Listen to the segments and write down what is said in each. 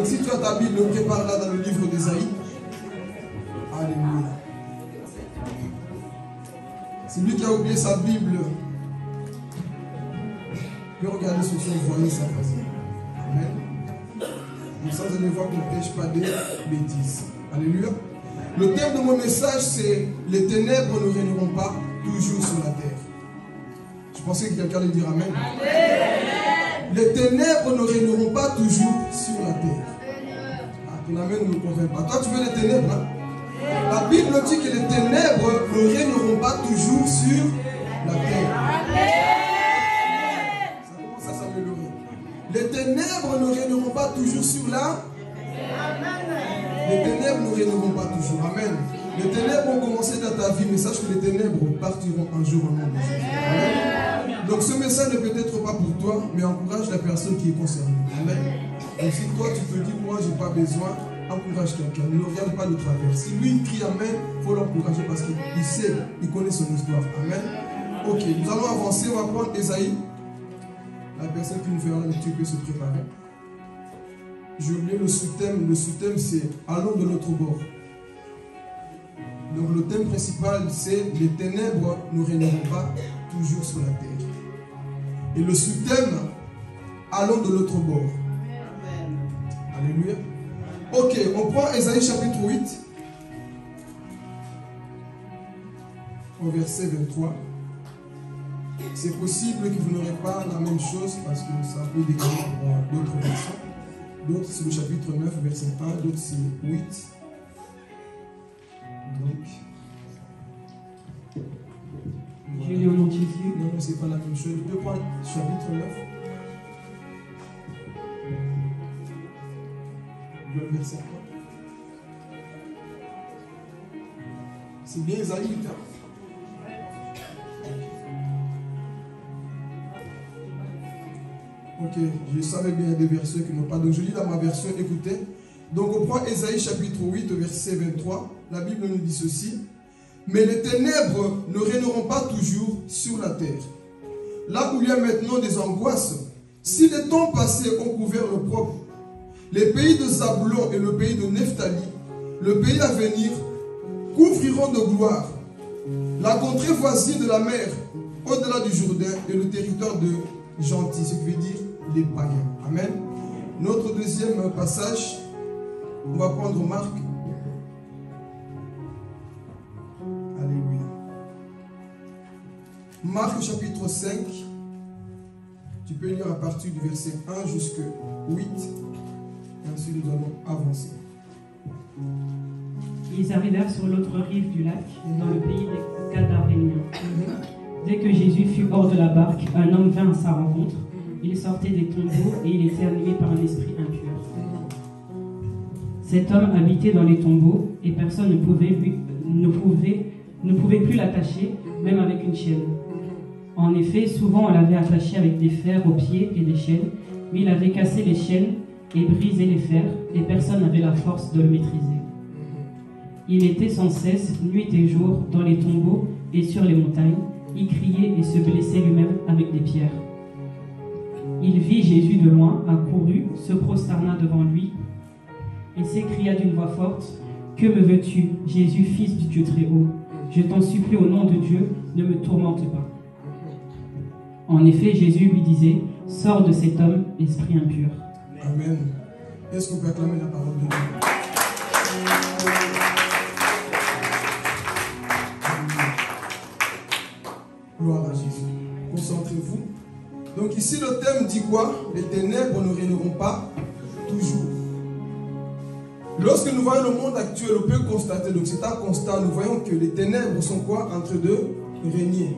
Donc si tu as ta Bible, prépare-la dans le livre d'Ésaïe. Alléluia. C'est lui qui a oublié sa Bible. Peut regarder sur son voyer sa face. Amen. Comme ça, vous allez voir qu'on ne prêche pas des bêtises. Alléluia. Le thème de mon message, c'est « Les ténèbres ne régneront pas toujours sur la terre ». Je pensais que quelqu'un allait dire Amen. Amen. Les ténèbres ne régneront pas toujours sur la terre. Ah, ton Amen ne me convainc pas. Toi, tu veux les ténèbres, hein? La Bible dit que les ténèbres ne régneront pas toujours sur la terre. Amen. Ça commence à s'améliorer. Les ténèbres ne régneront pas toujours sur la terre. Les ténèbres ne régneront pas toujours. Amen. Les ténèbres ont commencé dans ta vie, mais sache que les ténèbres partiront un jour au nom de Jésus. Amen. Donc ce message ne peut être pas pour toi, mais encourage la personne qui est concernée. Amen. Donc si toi tu te dis, moi j'ai pas besoin, encourage quelqu'un. Ne le regarde pas de travers. Si lui il crie Amen, il faut l'encourager parce qu'il sait, il connaît son histoire. Amen. Ok, nous allons avancer, on va prendre Ésaïe. La personne qui nous fait un petit peu se préparer. J'ai oublié le sous-thème. Le sous-thème, c'est « Allons de l'autre bord ». Donc le thème principal, c'est « Les ténèbres ne régneront pas toujours sur la terre ». Et le sous-thème « Allons de l'autre bord ». Alléluia. Ok, on prend Ésaïe chapitre 8, au verset 23. C'est possible que vous n'aurez pas la même chose parce que ça peut décaler pour d'autres versions. D'autres c'est le chapitre 9, verset 1, d'autres c'est 8. Donc, je lis en entier. Non, c'est pas la même chose. Je peux prendre chapitre 9. Le verset 1. C'est bien Ésaïe 8. Ok, je savais bien des versets qui n'ont pas. Donc je lis dans ma version, écoutez. Donc on prend Ésaïe chapitre 8, verset 23. La Bible nous dit ceci. Mais les ténèbres ne régneront pas toujours sur la terre. Là où il y a maintenant des angoisses, si les temps passés ont couvert le propre, les pays de Zaboulon et le pays de Nephtali, le pays à venir, couvriront de gloire la contrée voisine de la mer, au-delà du Jourdain et le territoire de Gentil, ce qui veut dire les païens. Amen. Notre deuxième passage, on va prendre Marc. Alléluia. Marc chapitre 5. Tu peux lire à partir du verset 1 jusqu'au 8. Et ensuite nous allons avancer. Ils arrivèrent sur l'autre rive du lac, dans le pays des Gadaréniens. Dès que Jésus fut hors de la barque, un homme vint à sa rencontre. Il sortait des tombeaux et il était animé par un esprit impur. Cet homme habitait dans les tombeaux et personne ne pouvait plus l'attacher, même avec une chaîne. En effet, souvent on l'avait attaché avec des fers aux pieds et des chaînes, mais il avait cassé les chaînes et brisé les fers, et personne n'avait la force de le maîtriser. Il était sans cesse, nuit et jour, dans les tombeaux et sur les montagnes. Il criait et se blessait lui-même avec des pierres. Il vit Jésus de loin, accourut, se prosterna devant lui et s'écria d'une voix forte, « Que me veux-tu, Jésus, fils du Dieu très haut? Je t'en supplie au nom de Dieu, ne me tourmente pas. » En effet, Jésus lui disait, « Sors de cet homme, esprit impur. » Amen. Est-ce qu'on peut acclamer la parole de Dieu? Gloire à Jésus. Concentrez-vous. Donc ici le thème dit quoi? Les ténèbres ne régneront pas toujours. Lorsque nous voyons le monde actuel, on peut constater, donc c'est un constat, nous voyons que les ténèbres sont quoi? En train de régner.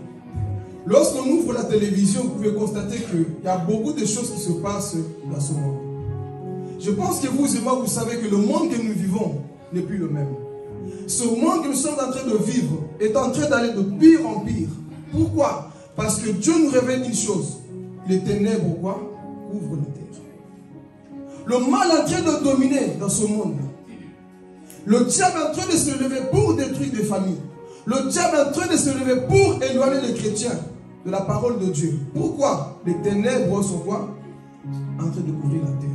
Lorsqu'on ouvre la télévision, vous pouvez constater qu'il y a beaucoup de choses qui se passent dans ce monde. Je pense que vous et moi, vous savez que le monde que nous vivons n'est plus le même. Ce monde que nous sommes en train de vivre est en train d'aller de pire en pire. Pourquoi? Parce que Dieu nous révèle une chose. Les ténèbres, quoi? Couvrent la terre. Le mal est en train de dominer dans ce monde. Le diable est en train de se lever pour détruire des familles. Le diable est en train de se lever pour éloigner les chrétiens de la parole de Dieu. Pourquoi? Les ténèbres sont quoi? En train de couvrir la terre.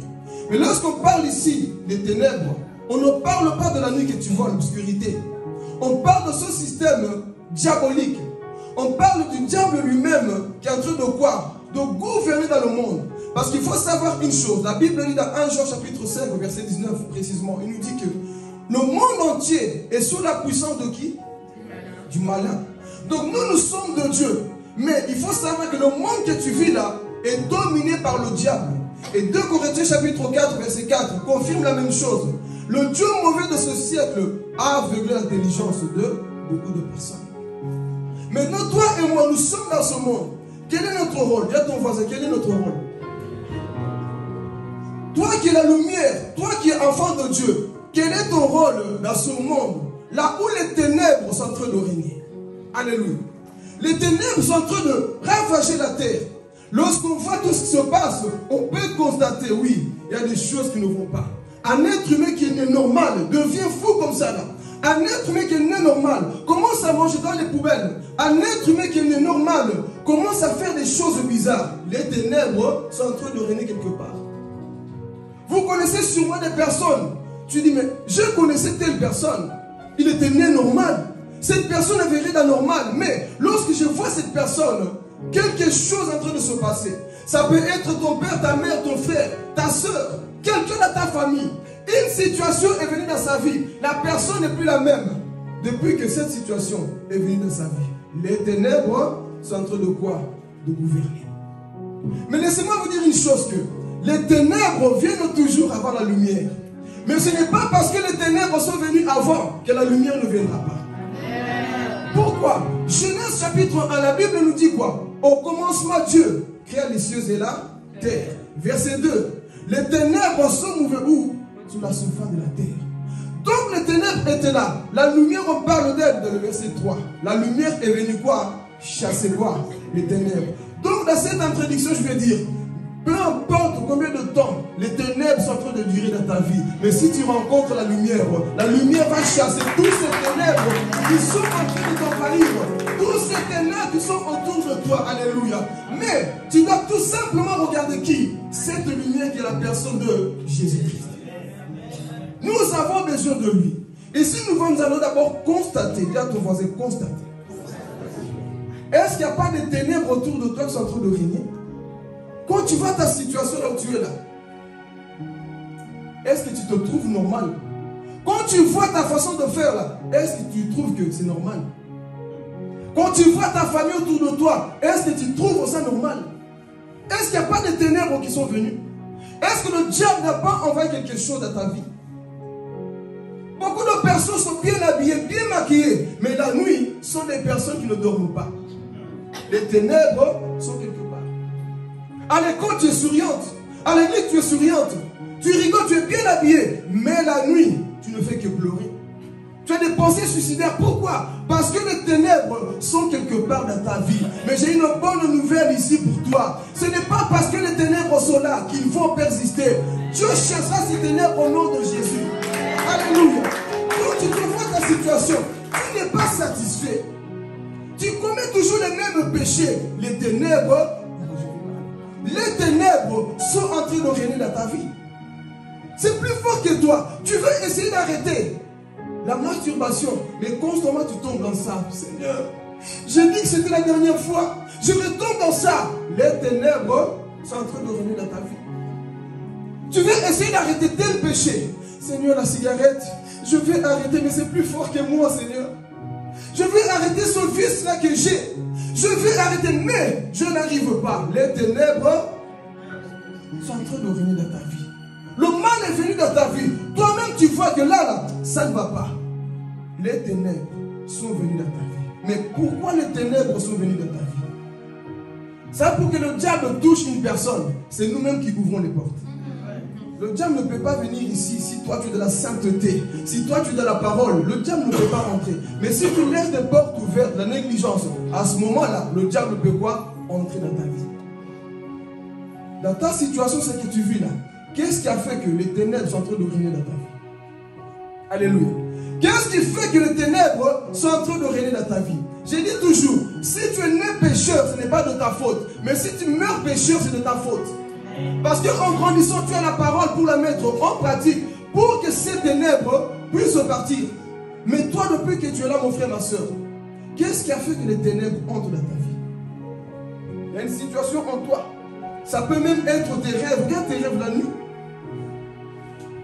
Mais lorsqu'on parle ici des ténèbres, on ne parle pas de la nuit que tu vois, l'obscurité. On parle de ce système diabolique. On parle du diable lui-même qui est en train de quoi? De gouverner dans le monde. Parce qu'il faut savoir une chose. La Bible dit dans 1 Jean chapitre 5, verset 19 précisément. Il nous dit que le monde entier est sous la puissance de qui? Du malin. Donc nous sommes de Dieu. Mais il faut savoir que le monde que tu vis là est dominé par le diable. Et 2 Corinthiens chapitre 4, verset 4 confirme la même chose. Le Dieu mauvais de ce siècle a aveuglé l'intelligence de beaucoup de personnes. Maintenant, toi et moi, nous sommes dans ce monde. Quel est notre rôle? Dis à ton voisin, quel est notre rôle? Toi qui es la lumière, toi qui es enfant de Dieu, quel est ton rôle dans ce monde? Là où les ténèbres sont en train de régner. Alléluia. Les ténèbres sont en train de ravager la terre. Lorsqu'on voit tout ce qui se passe, on peut constater, oui, il y a des choses qui ne vont pas. Un être humain qui est né normal devient fou comme ça là. Un être humain qui est né normal commence à manger dans les poubelles. Un être humain qui est né normal commence à faire des choses bizarres. Les ténèbres sont en train de régner quelque part. Vous connaissez sûrement des personnes. Tu dis, mais je connaissais telle personne. Il était né normal. Cette personne avait rien d'anormal. Mais lorsque je vois cette personne, quelque chose est en train de se passer. Ça peut être ton père, ta mère, ton frère, ta soeur, quelqu'un dans ta famille. Une situation est venue dans sa vie. La personne n'est plus la même depuis que cette situation est venue dans sa vie. Les ténèbres sont en train de quoi? De gouverner. Mais laissez-moi vous dire une chose, que les ténèbres viennent toujours avant la lumière. Mais ce n'est pas parce que les ténèbres sont venues avant que la lumière ne viendra pas. Pourquoi? Genèse chapitre 1, la Bible nous dit quoi? Au commencement, Dieu créa les cieux et la terre. Verset 2. Les ténèbres sont mouvées où? Sous la surface de la terre. Donc les ténèbres étaient là. La lumière, on parle d'elle dans le verset 3. La lumière est venue quoi? Chasser quoi? Les ténèbres. Donc dans cette introduction, je vais dire, peu importe combien de temps les ténèbres sont en train de durer dans ta vie, mais si tu rencontres la lumière va chasser tous ces ténèbres qui sont en train de t'envahir, tous ces ténèbres qui sont autour de toi. Alléluia. Mais tu dois tout simplement regarder qui? Cette lumière qui est la personne de Jésus-Christ. Nous avons besoin de lui. Et si nous allons d'abord constater, dis à ton voisin, constater. Est-ce qu'il n'y a pas de ténèbres autour de toi qui sont en train de régner? Quand tu vois ta situation là où tu es là, est-ce que tu te trouves normal? Quand tu vois ta façon de faire là, est-ce que tu trouves que c'est normal? Quand tu vois ta famille autour de toi, est-ce que tu trouves ça normal? Est-ce qu'il n'y a pas de ténèbres qui sont venues? Est-ce que le diable n'a pas envoyé quelque chose dans ta vie? Beaucoup de personnes sont bien habillées, bien maquillées, mais la nuit, sont des personnes qui ne dorment pas. Les ténèbres sont quelque part. À l'école, tu es souriante. À l'église, tu es souriante. Tu rigoles, tu es bien habillé. Mais la nuit, tu ne fais que pleurer. Tu as des pensées suicidaires. Pourquoi? Parce que les ténèbres sont quelque part dans ta vie. Mais j'ai une bonne nouvelle ici pour toi. Ce n'est pas parce que les ténèbres sont là qu'ils vont persister. Dieu chassera ces ténèbres au nom de Jésus. Alléluia. Quand tu te vois ta situation, tu n'es pas satisfait. Tu commets toujours les mêmes péchés. Les ténèbres sont en train de régner dans ta vie. C'est plus fort que toi. Tu veux essayer d'arrêter la masturbation, mais constamment tu tombes dans ça. Seigneur, j'ai dit que c'était la dernière fois. Je retombe dans ça. Les ténèbres sont en train de régner dans ta vie. Tu veux essayer d'arrêter tel péché. Seigneur, la cigarette, je vais arrêter, mais c'est plus fort que moi, Seigneur. Je vais arrêter ce vice-là que j'ai. Je vais arrêter, mais je n'arrive pas. Les ténèbres sont en train de régner dans ta vie. Le mal est venu dans ta vie. Toi-même, tu vois que là, ça ne va pas. Les ténèbres sont venues dans ta vie. Mais pourquoi les ténèbres sont venues dans ta vie? C'est pour que le diable touche une personne. C'est nous-mêmes qui ouvrons les portes. Le diable ne peut pas venir ici si toi tu es de la sainteté, si toi tu es de la parole. Le diable ne peut pas rentrer. Mais si tu laisses des portes ouvertes, la négligence, à ce moment-là, le diable peut quoi? Entrer dans ta vie. Dans ta situation, ce que tu vis là, qu'est-ce qui a fait que les ténèbres sont en train de régner dans ta vie? Alléluia. Qu'est-ce qui fait que les ténèbres sont en train de régner dans ta vie? J'ai dit toujours, si tu es né pécheur, ce n'est pas de ta faute. Mais si tu meurs pécheur, c'est de ta faute. Parce qu'en grandissant, tu as la parole pour la mettre en pratique, pour que ces ténèbres puissent partir. Mais toi, depuis que tu es là, mon frère, ma soeur, qu'est-ce qui a fait que les ténèbres entrent dans ta vie? Il y a une situation en toi. Ça peut même être tes rêves. Regarde tes rêves la nuit.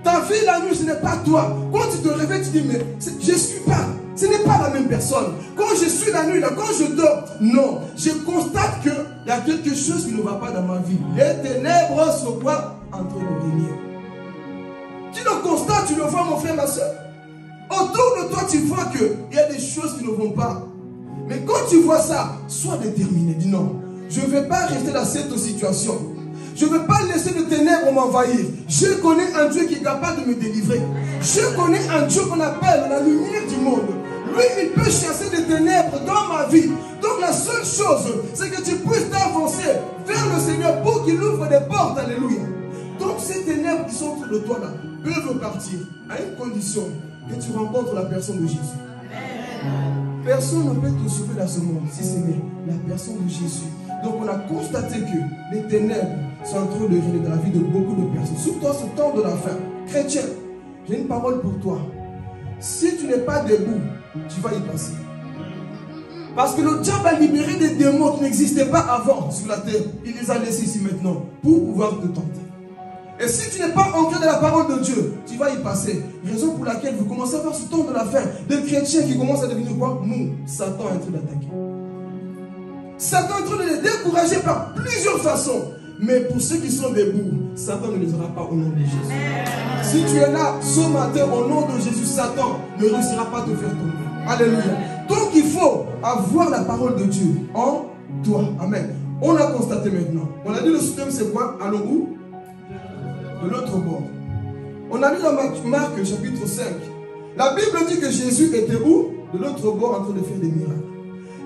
Ta vie la nuit, ce n'est pas toi. Quand tu te réveilles, tu dis, mais je ne suis pas. Ce n'est pas la même personne. Quand je suis la nuit, là, quand je dors, non. Je constate qu'il y a quelque chose qui ne va pas dans ma vie. Les ténèbres sont quoi? En train de régner. Tu le constates, tu le vois, mon frère, ma soeur. Autour de toi, tu vois qu'il y a des choses qui ne vont pas. Mais quand tu vois ça, sois déterminé. Dis non, je ne vais pas rester dans cette situation. Je ne veux pas laisser les ténèbres m'envahir. Je connais un Dieu qui est capable de me délivrer. Je connais un Dieu qu'on appelle la lumière du monde. Lui, il peut chasser des ténèbres dans ma vie. Donc la seule chose, c'est que tu puisses t'avancer vers le Seigneur pour qu'il ouvre des portes. Alléluia. Donc ces ténèbres qui sont autour de toi là, peuvent partir à une condition que tu rencontres la personne de Jésus. Personne ne peut te sauver dans ce monde si ce n'est la personne de Jésus. Donc on a constaté que les ténèbres sont en train de régner dans la vie de beaucoup de personnes. Surtout en ce temps de la fin. Chrétien, j'ai une parole pour toi. Si tu n'es pas debout, tu vas y passer. Parce que le diable a libéré des démons qui n'existaient pas avant sur la terre. Il les a laissés ici maintenant pour pouvoir te tenter. Et si tu n'es pas ancré dans la parole de Dieu, tu vas y passer. Raison pour laquelle vous commencez à voir ce temps de la fin des chrétiens qui commencent à devenir quoi? Mou. Satan est en train d'attaquer. Satan est en train de les décourager par plusieurs façons. Mais pour ceux qui sont debout, Satan ne les aura pas au nom de Jésus. Si tu es là ce matin au nom de Jésus, Satan ne réussira pas à te faire tomber. Alléluia. Donc il faut avoir la parole de Dieu en toi. Amen. On a constaté maintenant. On a dit le système c'est quoi? Allons où? De l'autre bord. On a lu dans Marc chapitre 5. La Bible dit que Jésus était où? De l'autre bord en train de faire des miracles.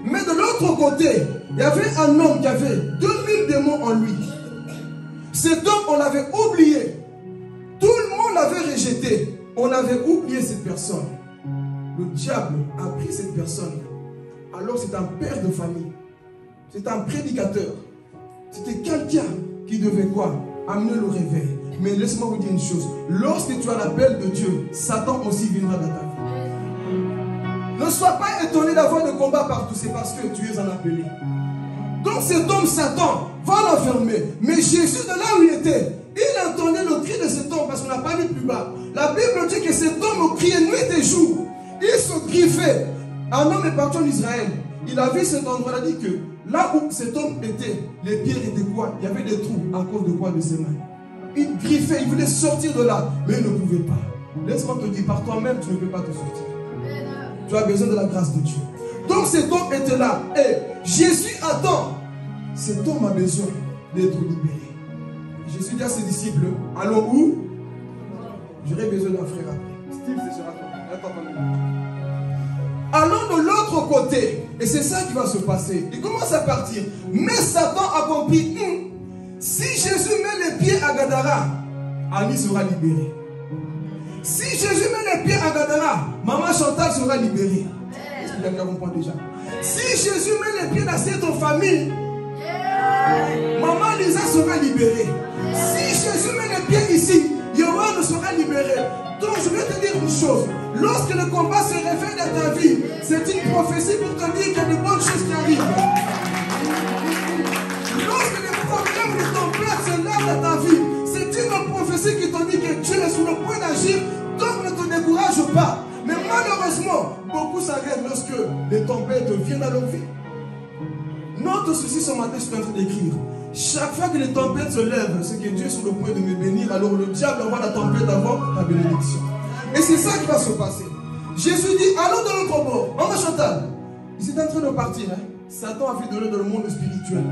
Mais de l'autre côté, il y avait un homme qui avait 2000 démons en lui. Cet homme, on l'avait oublié. Tout le monde l'avait rejeté. On avait oublié cette personne. Le diable a pris cette personne. Alors c'est un père de famille. C'est un prédicateur. C'était quelqu'un qui devait quoi? Amener le réveil. Mais laisse-moi vous dire une chose. Lorsque tu as l'appel de Dieu, Satan aussi viendra dans ta vie. Ne sois pas étonné d'avoir des combats partout. C'est parce que tu es un appelé. Donc cet homme, Satan, va l'enfermer. Mais Jésus, de là où il était, il entendait le cri de cet homme parce qu'on n'a pas lu plus bas. La Bible dit que cet homme criait nuit et jour. Il se griffait. Un homme est parti en Israël. Il a vu cet endroit. Il a dit que là où cet homme était, les pierres étaient quoi? Il y avait des trous à cause de quoi? De ses mains. Il griffait, il voulait sortir de là, mais il ne pouvait pas. Laisse-moi te dire, par toi-même, tu ne peux pas te sortir. Tu as besoin de la grâce de Dieu. Donc cet homme était là. Et Jésus attend. Cet homme a besoin d'être libéré. Jésus dit à ses disciples, allons où? J'aurai besoin d'un frère après. Steve, c'est sur toi. Allons de l'autre côté. Et c'est ça qui va se passer. Il commence à partir. Mais Satan a compris. Si Jésus met les pieds à Gadara, Annie sera libérée. Si Jésus met les pieds à Gadara, Maman Chantal sera libérée. Est-ce qu'il y a quelqu'un qui comprend déjà? Si Jésus met les pieds dans cette famille, Maman Lisa sera libérée. Si Jésus met les pieds ici, Yohan sera libéré. Donc je vais te dire une chose. Lorsque le combat se réveille dans ta vie, c'est une prophétie pour te dire qu'il y a de bonnes choses qui arrivent. Lorsque les problèmes de ton père se lèvent dans ta vie, c'est une prophétie qui te dit que Dieu est sur le point d'agir. Donc ne te décourage pas. Mais malheureusement, beaucoup s'arrêtent lorsque les tempêtes viennent dans leur vie. Notre souci ce matin, je suis en train d'écrire. Chaque fois que les tempêtes se lèvent, c'est que Dieu est sur le point de me bénir. Alors le diable envoie la tempête avant la bénédiction. Et c'est ça qui va se passer. Jésus dit, allons de l'autre bord. Maman Chantal, ils étaient en train de partir. Satan a fait de l'eau dans le monde spirituel.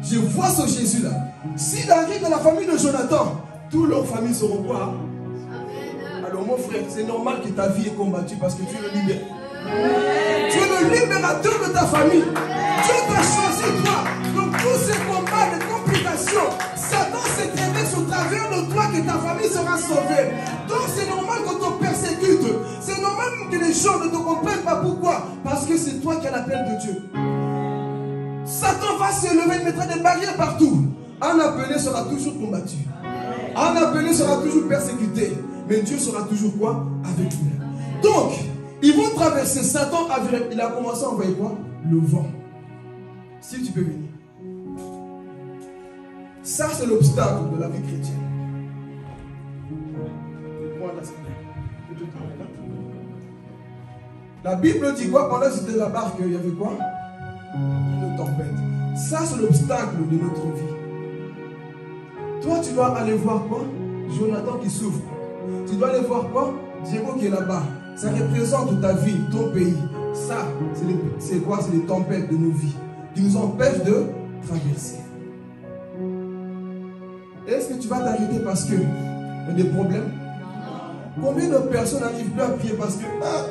Je vois ce Jésus-là. S'il arrive dans la famille de Jonathan, toutes leurs familles seront quoi? Alors mon frère, c'est normal que ta vie est combattue parce que tu es le libérateur. Tu es le libérateur de ta famille. Dieu t'a choisi toi. Donc tous ces combats, les complications, Satan s'est traversé au travers de toi que ta famille sera sauvée. Donc c'est normal qu'on te persécute. C'est normal que les gens ne te comprennent pas. Pourquoi? Parce que c'est toi qui as l'appel de Dieu. Satan va se lever, il mettra des barrières partout. Un appelé sera toujours combattu. Un appelé sera toujours persécuté. Mais Dieu sera toujours quoi? Avec lui. Donc, ils vont traverser. Satan, il a commencé à envoyer quoi? Le vent. Si tu peux venir. Ça, c'est l'obstacle de la vie chrétienne. La Bible dit quoi? Pendant que c'était la barque, il y avait quoi? Une tempête. Ça, c'est l'obstacle de notre vie. Toi, tu dois aller voir quoi? Jonathan qui souffre. Tu dois aller voir quoi? Diego qui est là-bas. Ça représente ta vie, ton pays. Ça, c'est quoi? C'est les tempêtes de nos vies qui nous empêchent de traverser. Est-ce que tu vas t'arrêter parce qu'il y a des problèmes? Combien de personnes n'arrivent plus à prier parce que, ah,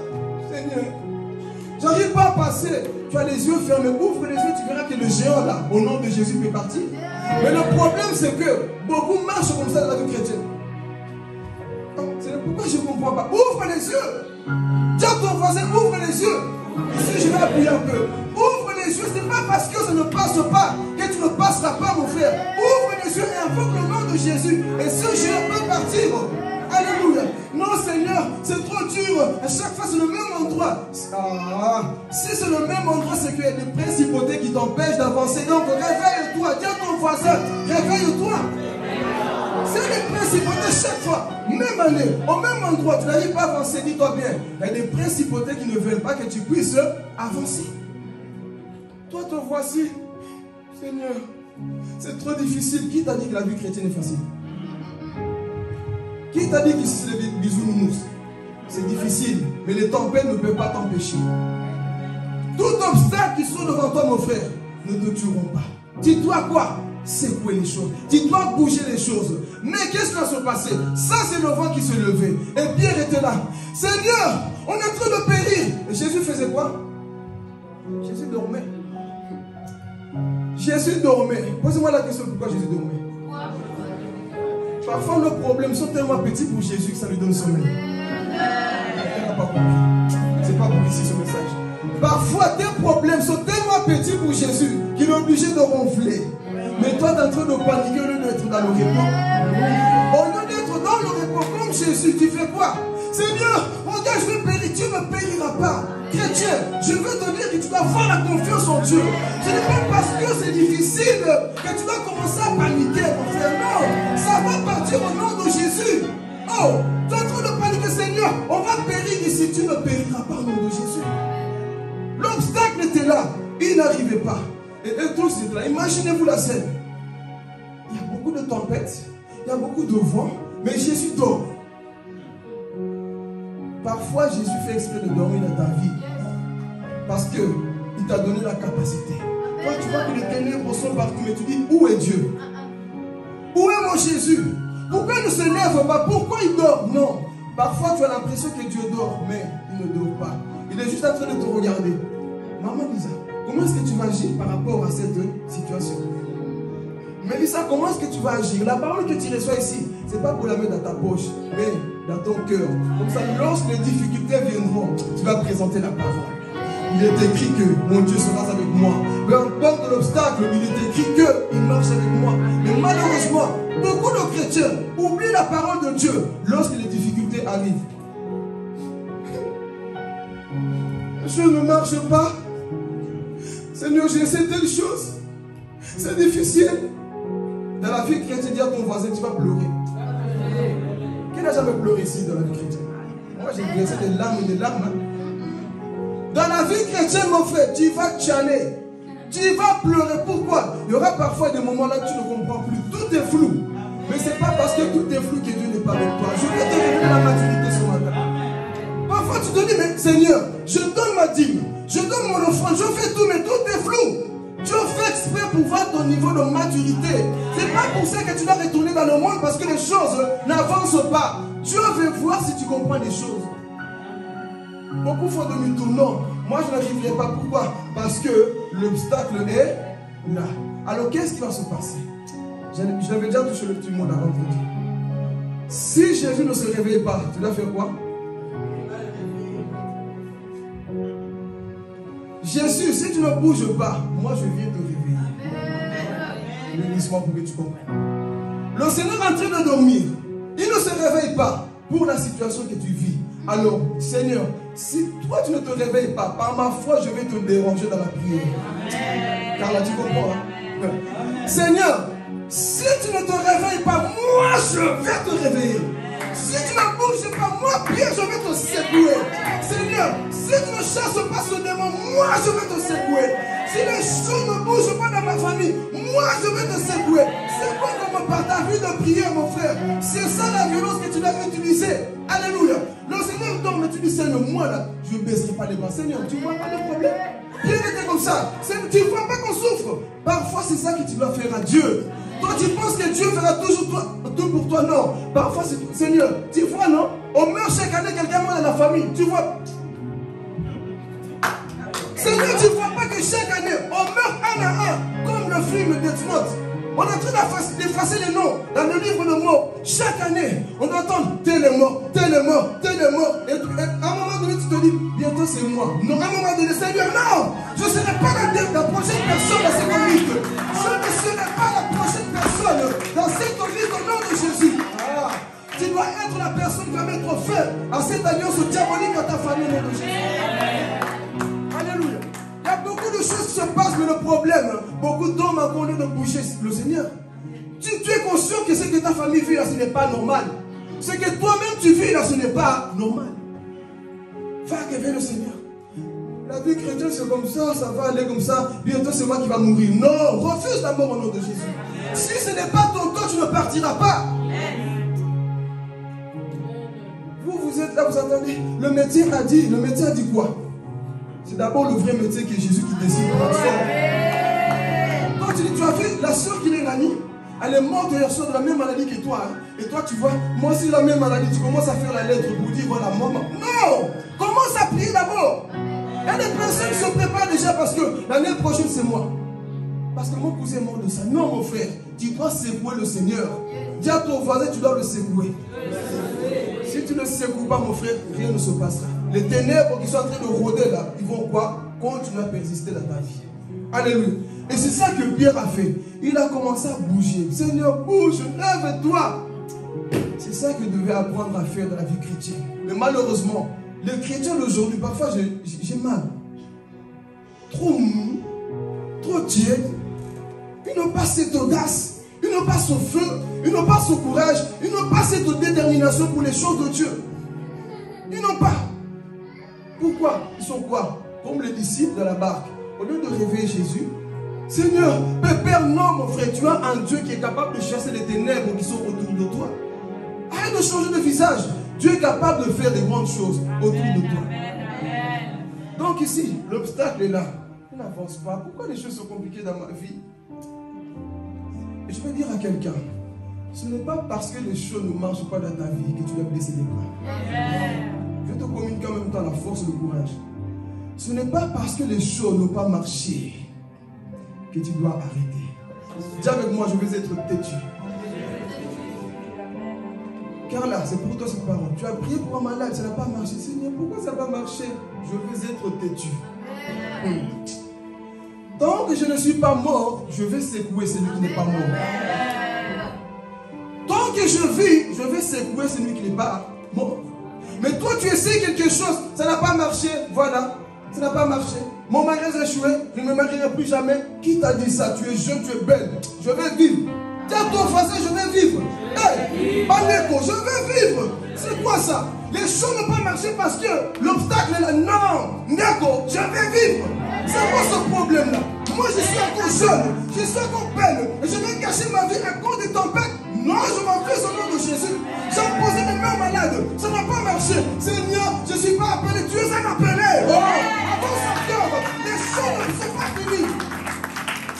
Seigneur, j'arrive pas à passer. Tu as les yeux fermés, ouvre les yeux, tu verras que le géant là, au nom de Jésus, peut partir. Mais le problème, c'est que beaucoup marchent comme ça dans la vie chrétienne. C'est pourquoi je ne comprends pas. Ouvre les yeux. Dis à ton voisin, ouvre les yeux. Ici, je vais appuyer un peu. Ouvre les yeux, ce n'est pas parce que ça ne passe pas que tu ne passeras pas, mon frère. Ouvre les yeux et invoque le nom de Jésus. Et ce géant peut partir. Alléluia. Non, Seigneur, c'est trop dur. À chaque fois, c'est le même endroit. Ah, si c'est le même endroit, c'est qu'il y a des principautés qui t'empêchent d'avancer. Donc, réveille-toi. Dis à ton voisin, réveille-toi. C'est les principautés chaque fois. Même année, au même endroit, tu n'arrives pas à avancer. Dis-toi bien. Il y a des principautés qui ne veulent pas que tu puisses avancer. Toi, te voici. Seigneur, c'est trop difficile. Qui t'a dit que la vie chrétienne est facile? Qui t'a dit que c'est les bisounours? C'est difficile, mais les tempêtes ne peuvent pas t'empêcher. Tout obstacle qui sont devant toi, mon frère, ne te tueront pas. Dis-toi quoi? Secouer les choses. Dis-toi bouger les choses. Mais qu'est-ce qui va se passer? Ça, c'est le vent qui se levait. Et Pierre était là. Seigneur, on est en train de périr. Et Jésus faisait quoi? Jésus dormait. Jésus dormait. Posez-moi la question, pourquoi Jésus dormait? Parfois, nos problèmes sont tellement petits pour Jésus que ça lui donne sommeil. Elle n'a pas compris. C'est pas pour ici ce message. Parfois, tes problèmes sont tellement petits pour Jésus qu'il est obligé de ronfler. Mais toi, tu es en train de paniquer au lieu d'être dans le repos. Au lieu d'être dans le repos comme Jésus, tu fais quoi? Seigneur, regarde, je vais périr. Tu ne périras pas. Chrétien, je veux te dire que tu dois avoir la confiance en Dieu. Ce n'est pas parce que c'est difficile que tu dois commencer à paniquer, mon frère. Non, ça va partir au nom de Jésus. Oh, tu es en train de paniquer, Seigneur. On va périr ici. Tu ne périras pas au nom de Jésus. L'obstacle était là. Il n'arrivait pas. Et eux tous étaient là. Imaginez-vous la scène. Il y a beaucoup de tempêtes. Il y a beaucoup de vent. Mais Jésus dort. Parfois, Jésus fait exprès de dormir dans ta vie. Parce qu'il t'a donné la capacité. Toi, tu vois que les ténèbres sont partout. Mais tu dis, où est Dieu? Où est mon Jésus? Pourquoi il ne se lève pas? Pourquoi il dort? Non. Parfois, tu as l'impression que Dieu dort. Mais il ne dort pas. Il est juste en train de te regarder. Maman Lisa, comment est-ce que tu vas agir par rapport à cette situation? Mélissa, comment est-ce que tu vas agir? La parole que tu reçois ici, ce n'est pas pour la mettre dans ta poche, mais dans ton cœur. Comme ça, lorsque les difficultés viendront, tu vas présenter la parole. Il est écrit que mon Dieu sera avec moi. Peu importe l'obstacle, il est écrit qu'il marche avec moi. Mais malheureusement, beaucoup de chrétiens oublient la parole de Dieu lorsque les difficultés arrivent. Je ne marche pas. Seigneur, j'ai essayé telle chose. C'est difficile. Dans la vie chrétienne, dis à ton voisin, tu vas pleurer. Qui n'a jamais pleuré ici dans la vie chrétienne? Moi, j'ai versé des larmes et des larmes. Hein. Dans la vie chrétienne, mon frère, tu vas chialer. Tu vas pleurer. Pourquoi? Il y aura parfois des moments là que tu ne comprends plus. Tout est flou. Mais ce n'est pas parce que tout est flou que Dieu n'est pas avec toi. Je vais te révéler la maturité ce matin. Parfois, tu te dis, mais Seigneur, je donne ma dîme. Je donne mon offrande. Je fais tout, mais tout est flou. Dieu fait exprès pour voir ton niveau de maturité. Ce n'est pas pour ça que tu dois retourner dans le monde parce que les choses n'avancent pas. Dieu veut voir si tu comprends les choses. Beaucoup font demi-tour. Non, moi je n'arriverai pas. Pourquoi? Parce que l'obstacle est là. Alors qu'est-ce qui va se passer? Je l'avais déjà touché le petit mot avant de dire. Si Jésus ne se réveille pas, tu dois faire quoi? Jésus, si tu ne bouges pas, moi je viens te réveiller. bénisse-moi pour que tu comprennes. Le Seigneur est en train de dormir. Il ne se réveille pas pour la situation que tu vis. Alors, Seigneur, si toi tu ne te réveilles pas, par ma foi, je vais te déranger dans la prière. Car là, tu comprends, hein? Seigneur, si tu ne te réveilles pas, moi je vais te réveiller. Si tu ne bouges pas, moi Pierre, je vais te secouer. Seigneur, si tu ne chasses pas ce démon, moi je vais te secouer. Si les choses ne bougent pas dans ma famille, moi je vais te secouer. C'est quoi comme par ta vie de prière, mon frère? C'est ça la violence que tu dois utiliser. Alléluia. Le Seigneur dort, mais tu dis, Seigneur, moi là, je ne baisserai pas les bras. Seigneur, tu vois pas le problème? Pierre était comme ça. Tu ne vois pas qu'on souffre. Parfois, c'est ça que tu dois faire à Dieu. Toi, tu penses que Dieu fera toujours tout pour toi. Non. Parfois, c'est Seigneur, tu vois, non? On meurt chaque année, quelqu'un meurt dans la famille. Tu vois? Seigneur, tu ne vois pas que chaque année, on meurt un à un, comme le film Death Note. On est en train d'effacer les noms dans le livre de morts. Chaque année, on entend tel est mort, tel est mort, tel est mort. Et à un moment donné, tu te dis, bientôt c'est moi. Non, à un moment donné, Seigneur, non, je ne serai pas la prochaine personne dans cette église. Je ne serai pas la prochaine personne dans cette église au nom de Jésus. Ah, tu dois être la personne qui va mettre fin à cette alliance diabolique dans ta famille au nom de Jésus. Alléluia. Il y a beaucoup de choses qui se passent, mais le problème, beaucoup d'hommes ont connu de boucher le Seigneur. Tu es conscient que ce que ta famille vit là, ce n'est pas normal. Ce que toi-même tu vis là, ce n'est pas normal. Va vers le Seigneur. La vie chrétienne, c'est comme ça va aller comme ça. Bientôt, c'est moi qui va mourir. Non, refuse la mort au nom de Jésus. Si ce n'est pas ton temps, tu ne partiras pas. Vous êtes là, vous entendez? Le métier a dit quoi? C'est d'abord le vrai métier qui est Jésus qui décide de transformer. Quand tu dis, tu as vu la soeur qui est Nani, elle est morte hier soir de la même maladie que toi. Hein? Et toi, tu vois, moi aussi la même maladie, tu commences à faire la lettre pour dire, voilà, maman. Non! Commence à prier d'abord. Il y a des personnes qui se préparent déjà parce que l'année prochaine, c'est moi. Parce que mon cousin est mort de ça. Non, mon frère, tu dois secouer le Seigneur. Dis à ton voisin, tu dois le secouer. Si tu ne secoues pas, mon frère, rien ne se passera. Les ténèbres qui sont en train de rôder là, ils vont quoi? Continuer à persister dans ta vie. Alléluia. Et c'est ça que Pierre a fait. Il a commencé à bouger. Seigneur, bouge, lève-toi. C'est ça que devait apprendre à faire dans la vie chrétienne. Mais malheureusement, les chrétiens d'aujourd'hui, parfois j'ai mal. Trop mou, trop tiède. Ils n'ont pas cette audace. Ils n'ont pas ce feu. Ils n'ont pas ce courage. Ils n'ont pas cette détermination pour les choses de Dieu. Ils n'ont pas. Pourquoi? Ils sont quoi? Comme les disciples de la barque. Au lieu de réveiller Jésus, Seigneur, Père, non mon frère, tu as un Dieu qui est capable de chasser les ténèbres qui sont autour de toi. Arrête de changer de visage. Dieu est capable de faire des grandes choses autour de toi. Donc ici, l'obstacle est là. On n'avance pas. Pourquoi les choses sont compliquées dans ma vie? Et je vais dire à quelqu'un, ce n'est pas parce que les choses ne marchent pas dans ta vie que tu dois baisser les bras. Je vais te communiquer en même temps la force et le courage. Ce n'est pas parce que les choses n'ont pas marché que tu dois arrêter. Dis avec moi, je vais être têtu. Car là, c'est pour toi cette parole. Tu as prié pour un malade, ça n'a pas marché. Seigneur, pourquoi ça n'a pas marché? Je vais être têtu. Tant que je ne suis pas mort, je vais secouer celui qui n'est pas mort. Tant que je vis, je vais secouer celui qui n'est pas mort. Mais toi, tu essaies quelque chose, ça n'a pas marché, voilà, ça n'a pas marché. Mon mariage a échoué, je ne me marierai plus jamais. Qui t'a dit ça? Tu es jeune, tu es belle. Je vais vivre. Dis à ton voisin, je vais vivre. Hey, Baneko, je vais vivre. C'est quoi ça? Les choses n'ont pas marché parce que l'obstacle est là. Non, Neko, je vais vivre. C'est quoi ce problème-là? Moi, je suis encore jeune, je suis encore belle. Et je vais gâcher ma vie à cause des tempêtes. Non, je m'en fais au nom de Jésus. J'ai posé mes mains malades. Ça n'a pas marché. Seigneur, je ne suis pas appelé. Tu es un appelé. Oh, avance encore. Les choses ne sont pas finies.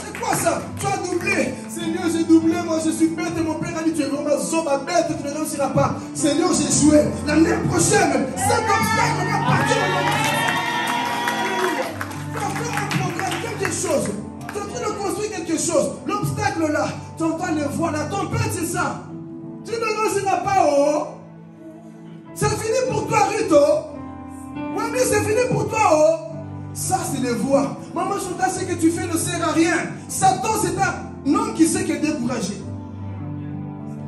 C'est quoi ça? Tu as doublé. Seigneur, j'ai doublé. Moi, je suis bête. Et mon père a dit, tu es vraiment zoba bête. Tu ne réussiras pas. Seigneur, j'ai joué. L'année prochaine, c'est comme ça qu'on va partir au nom de Jésus. Tu vas faire un programme, quelque chose. Tu es en train de construire quelque chose. L'obstacle là, tu entends les voix. La tempête, c'est ça. Tu ne réussiras pas, oh. C'est fini pour toi, Rito. Oui, mais c'est fini pour toi, oh. Ça, c'est les voix. Maman Chouta, ce que tu fais ne sert à rien. Satan, c'est non qui sait que découragé.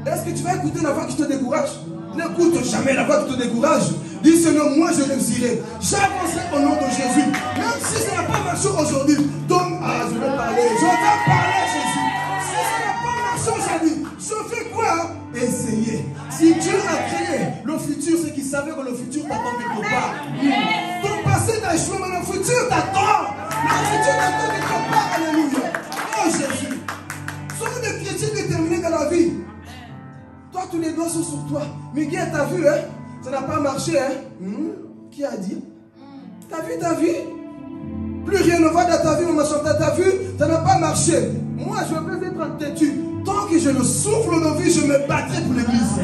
Est-ce que tu vas écouter la voix qui te décourage? N'écoute jamais la voix qui te décourage. Dis Seigneur, moi je réussirai. J'avancerai au nom de Jésus. Même si ça n'a pas marché aujourd'hui. Donc, je vais parler. Je vais parler à Jésus. Si ça n'a pas marché aujourd'hui, je fais quoi? Essayer. Si Dieu a créé le futur, c'est qu'il savait que le futur t'attend quelque part. Ton passé t'a échoué, mais le futur t'attend. Le futur t'attend quelque part. Alléluia. Oh Jésus. Soyons des chrétiens déterminés dans la vie. Toi, tous les doigts sont sur toi. Miguel, t'as vu, hein? Ça n'a pas marché, hein? Qui a dit? T'as vu ta vie? Plus rien ne va dans ta vie, maman Chantal, t'as vu? Ça n'a pas marché. Moi, je veux être têtu. Tant que j'ai le souffle de vie, je me battrai pour l'église.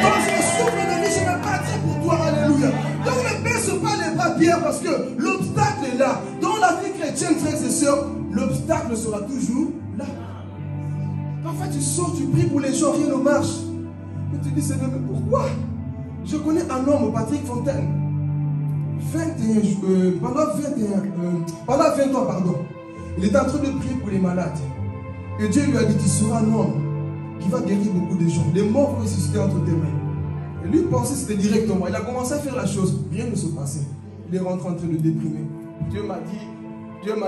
Tant que j'ai le souffle de vie, je me battrai pour toi. Alléluia. Donc ne baisse pas les bras, Pierre, parce que l'obstacle est là. Dans la vie chrétienne, frères et sœurs, l'obstacle sera toujours là. Parfois, tu sors, tu pries pour les gens, rien ne marche. Et tu dis, Seigneur, mais pourquoi? Je connais un homme, Patrick Fontaine. Pendant 20 ans, pardon. Il était en train de prier pour les malades. Et Dieu lui a dit, tu seras un homme qui va guérir beaucoup de gens. Les morts vont ressusciter entre tes mains. Et lui pensait que c'était directement. Il a commencé à faire la chose. Rien ne se passait. Il est rentré en train de déprimer. Dieu m'a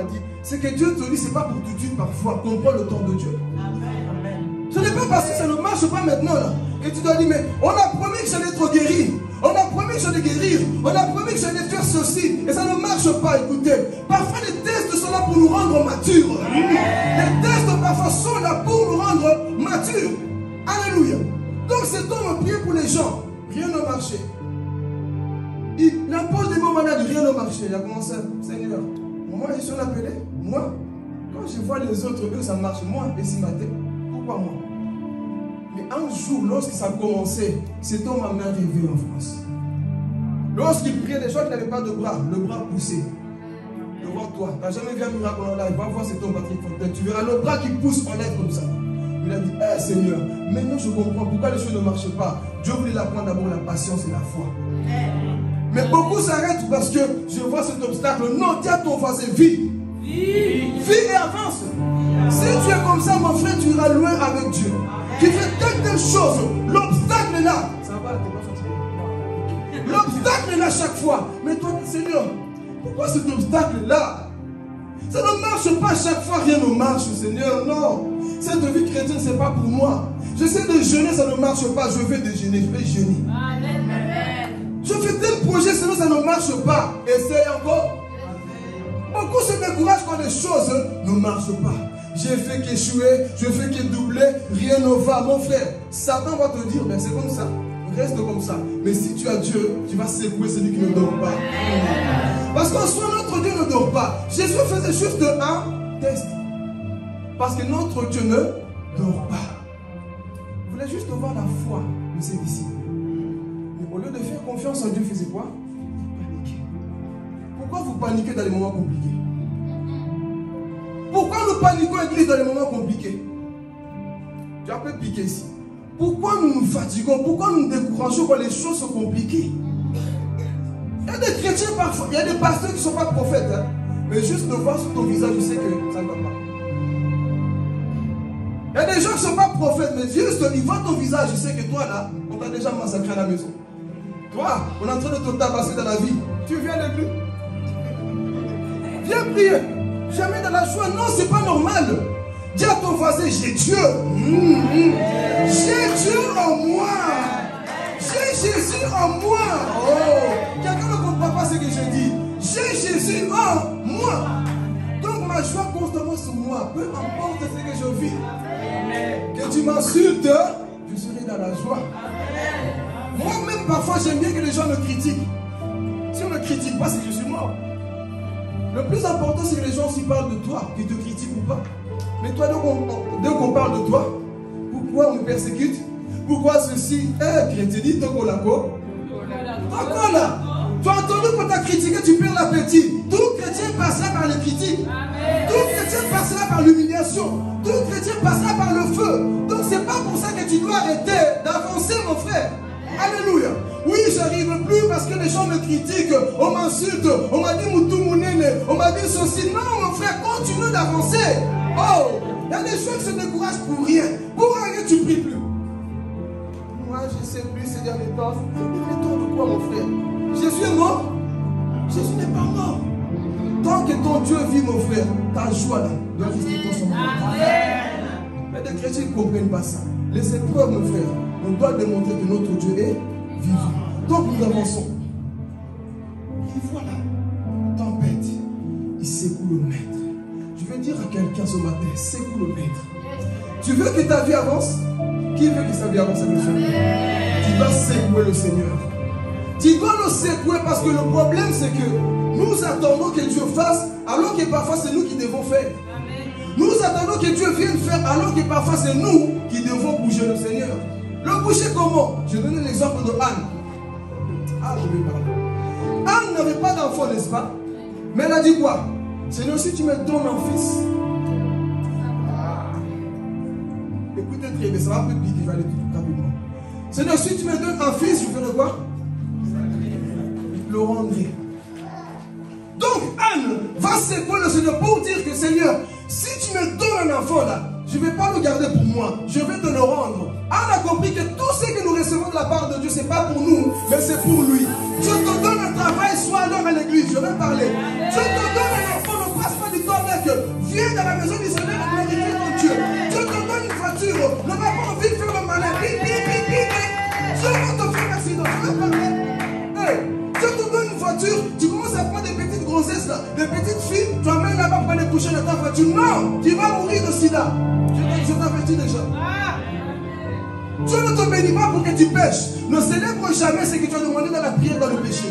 dit, ce que Dieu te dit, ce n'est pas pour tout de suite parfois. Comprends le temps de Dieu. Amen. Ce n'est pas parce que ça ne marche pas maintenant là. Et tu dois dire, mais on a promis que j'allais être guéri. On a promis que j'allais guérir. On a promis que j'allais faire ceci. Et ça ne marche pas, écoutez. Parfois les tests sont là pour nous rendre matures. Les tests parfois sont là pour nous rendre matures. Alléluia. Donc cet homme a prié pour les gens. Rien n'a marché. Il impose des mots malades, rien n'a marché. Il a commencé, Seigneur, moi je suis appelé. Moi, quand je vois les autres, eux ça marche. Moi, et si matin, pourquoi moi? Mais un jour, lorsque ça a commencé, cet homme m'a arrivé en France. Lorsqu'il priait, les gens qui n'avaient pas de bras, le bras poussé. Devant toi, tu n'as jamais vu un miracle en live. Va voir cet homme Patrick Fontaine. Tu verras le bras qui pousse en l'air comme ça. Il a dit, Seigneur, maintenant je comprends pourquoi les choses ne marchent pas. Dieu voulait apprendre d'abord la patience et la foi. Mais beaucoup s'arrêtent parce que je vois cet obstacle. Non, dis à ton voisin, vis. Vis et avance. Si tu es comme ça, mon frère, tu iras loin avec Dieu. Tu fais telle chose, l'obstacle est là. Ça va, t'es pas fatigué. L'obstacle est là chaque fois. Mais toi, Seigneur, pourquoi cet obstacle est là? Ça ne marche pas chaque fois, rien ne marche, Seigneur. Non, cette vie chrétienne, ce n'est pas pour moi. J'essaie de jeûner, ça ne marche pas. Je vais déjeuner, je vais jeûner. Je fais tel projet, sinon ça ne marche pas. Essaye encore. Beaucoup se découragent quand les choses ne marchent pas. J'ai fait qu'échouer, je fais que doubler, rien ne va. Mon frère, Satan va te dire, mais c'est comme ça, reste comme ça. Mais si tu as Dieu, tu vas secouer celui qui ne dort pas. Parce qu'en soi, notre Dieu ne dort pas. Jésus faisait juste un test. Parce que notre Dieu ne dort pas. Vous voulez juste voir la foi de ses disciples. Mais au lieu de faire confiance en Dieu, faisait quoi? Il paniquait. Pourquoi vous paniquez dans les moments compliqués? Pourquoi nous paniquons l'église dans les moments compliqués? Tu as un peu piqué ici. Pourquoi nous nous fatiguons? Pourquoi nous nous décourageons quand les choses sont compliquées? Il y a des chrétiens parfois, il y a des pasteurs qui ne sont pas prophètes. Hein, mais juste de voir sur ton visage, je sais que ça ne va pas. Il y a des gens qui ne sont pas prophètes, mais juste, ils voient ton visage, je sais que toi là, on t'a déjà massacré à la maison. Toi, on est en train de te tabasser dans la vie. Tu viens à l'église? Viens prier. Jamais dans la joie. Non, c'est pas normal. Dis à ton voisin, j'ai Dieu. J'ai Dieu en moi. J'ai Jésus en moi. Oh, quelqu'un ne comprend pas ce que je dis. J'ai Jésus en moi. Donc ma joie constamment sur moi. Peu importe ce que je vis. Que tu m'insultes, je serai dans la joie. Moi-même, parfois, j'aime bien que les gens me critiquent. Si on ne critique pas, c'est que je suis mort. Le plus important, c'est que les gens aussi parlent de toi, qu'ils te critiquent ou pas. Mais toi, dès qu'on parle de toi, pourquoi on me persécute? Pourquoi ceci? Chrétien dit, ton colaco. Encore là. Tu as entendu qu'on t'a critiqué, tu perds l'appétit. Tout chrétien passera par les critiques. Tout chrétien passera par l'humiliation. Tout chrétien passera par le feu. Donc c'est pas pour ça que tu dois arrêter d'avancer, mon frère. Alléluia. Oui, j'arrive plus parce que les gens me critiquent, on m'insulte, on m'a dit Moutou Mounene, on m'a dit ceci. Non, mon frère, continue d'avancer. Oh, Il y a des gens qui se découragent pour rien. Pour rien, tu ne pries plus. Moi, je ne sais plus ces derniers temps. Il est temps de quoi, mon frère? Jésus est mort? Jésus n'est pas mort. Tant que ton Dieu vit, mon frère, ta joie là doit rester ton son. Mais les chrétiens ne comprennent pas ça. Les épreuves, mon frère, on doit démontrer que notre Dieu est vivant. Donc nous avançons. Et voilà, tempête, il secoue le maître. Je veux dire à quelqu'un ce matin, secoue le maître. Tu veux que ta vie avance? Qui veut que sa vie avance avec le Seigneur? Tu dois secouer le Seigneur. Tu dois le secouer parce que le problème c'est que nous attendons que Dieu fasse alors que parfois c'est nous qui devons faire. Nous attendons que Dieu vienne faire alors que parfois c'est nous qui devons bouger le Seigneur. Le bouger comment? Je donne l'exemple de Anne. Ah, je vais parler. Anne n'avait pas d'enfant, n'est-ce pas? Mais elle a dit quoi? Seigneur, si tu me donnes un fils. Écoutez très bien, ça va plus vite, il va aller tout rapidement. Seigneur, si tu me donnes un fils, je ferai quoi? Le rendrai. Donc Anne va secouer le Seigneur pour dire que Seigneur, si tu me donnes un enfant là, je ne vais pas le garder pour moi, je vais te le rendre. Anne a compris que tout ce que nous recevons de la part de Dieu, ce n'est pas pour nous, mais c'est pour lui. Dieu te donne un travail, sois alors à l'église, je vais parler. Dieu te donne un enfant, ne passe pas du temps avec eux. Viens dans la maison du Seigneur et glorifie ton Dieu. Dieu te donne une voiture, ne va pas envie de faire le malin. Dieu va te faire un accident, je vais parler. Hey. Dieu te donne une voiture, tu commences à prendre des petites grossesses là, des petites filles, tu amènes là-bas pour aller coucher dans ta voiture. Non, tu vas mourir de sida. Je t'avertis déjà. Dieu ne te bénit pas pour que tu pêches. Ne célèbre jamais ce que tu as demandé dans la prière dans le péché.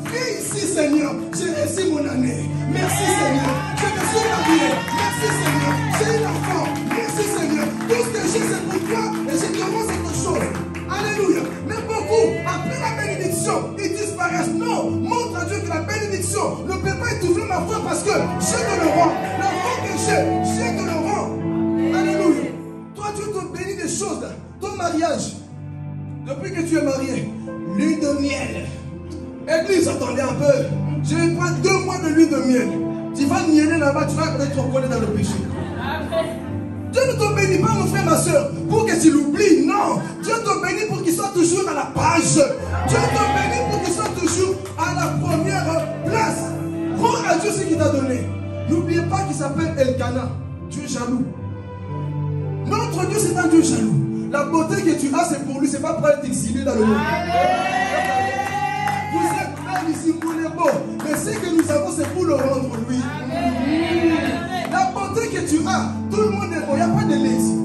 Viens ici, Seigneur. J'ai réussi mon année. Merci, Seigneur. Je me suis marié. Merci, Seigneur. J'ai un enfant. Merci, Seigneur. Tout ce que j'ai, c'est pour toi et je te rends cette chose. Alléluia. Mais beaucoup, après la bénédiction, ils disparaissent. Non, montre à Dieu que la bénédiction ne peut pas étouffer ma foi parce que je te le rends. L'enfant que j'ai te le rends. Alléluia. Toi, Dieu te bénit des choses. Ton mariage, depuis que tu es marié, lune de miel. Église, attendez un peu. Je vais prendre 2 mois de lune de miel. Tu vas mieler là-bas, tu vas être reconnu dans le péché. Dieu ne te bénit pas, mon frère, ma soeur, pour que tu l'oublies. Non. Dieu te bénit pour qu'il soit toujours à la page. Dieu te bénit pour qu'il soit toujours à la première place. Rends à Dieu ce qu'il t'a donné. N'oubliez pas qu'il s'appelle Elkanah. Dieu jaloux. Notre Dieu, c'est un Dieu jaloux. La beauté que tu as, c'est pour lui, c'est pas pour être exilé dans le monde. Vous êtes belle ici, vous êtes beau. Mais ce que nous avons, c'est pour le rendre lui. La beauté que tu as, tout le monde est beau. Il n'y a pas de lazy.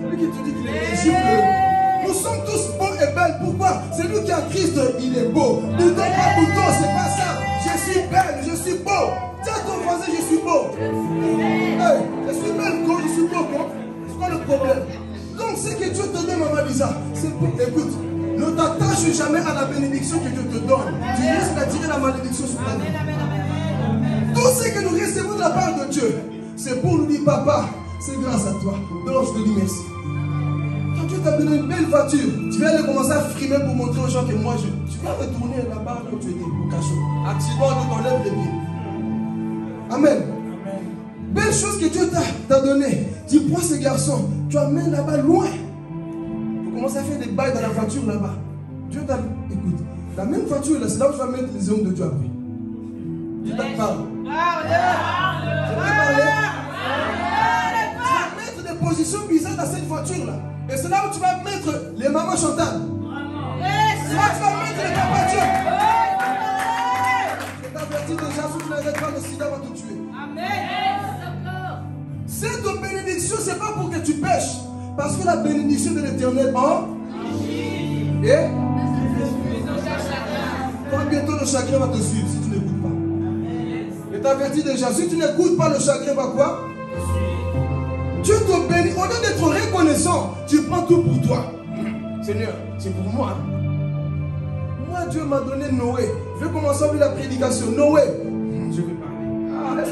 Celui qui te dit qu'il est légible. Nous sommes tous beaux et belles. Pourquoi? Celui qui a Christ, il est beau. Bouton pas bouton, c'est pas ça. Je suis belle, je suis beau. Tiens ton voisin, je suis beau. Hey, je suis belle, quand je suis beau. C'est quoi le problème? Donc ce que Dieu te donne, Maman Lisa, c'est pour... Écoute, ne t'attache jamais à la bénédiction que Dieu te donne. Tu risques d'attirer la malédiction sur ta vie. Tout ce que nous recevons de la part de Dieu, c'est pour nous dire, papa, c'est grâce à toi. Donc je te dis merci. Quand Dieu t'a donné une belle voiture, tu vas aller commencer à frimer pour montrer aux gens que moi, tu vas retourner là-bas où tu étais, au cachot. Accident, Dieu t'enlève les pieds. Amen. Belle chose que Dieu t'a donné. Tu prends ce garçon, tu amènes là-bas loin. Tu commences à faire des bails dans la voiture là-bas. Dieu t'a... Écoute, la même voiture là, c'est là où tu vas mettre les hommes de Dieu après. Dieu t'a parlé. Tu vas mettre des positions bizarres dans cette voiture là. Et c'est là où tu vas mettre les mamans chantantes. C'est là où tu vas mettre les papas Dieu. Je t'avertis déjà, si tu n'arrêtes pas, le sida va te tuer. Cette bénédiction, ce n'est pas pour que tu pêches. Parce que la bénédiction de l'Éternel et toi, bientôt le chagrin va te suivre si tu n'écoutes pas. Je t'avertis déjà, si tu n'écoutes pas, le chagrin va quoi? Dieu te bénit. Au lieu d'être reconnaissant, tu prends tout pour toi. Seigneur, c'est pour moi. Moi, Dieu m'a donné Noé. Je vais commencer avec la prédication. Noé. Je vais parler.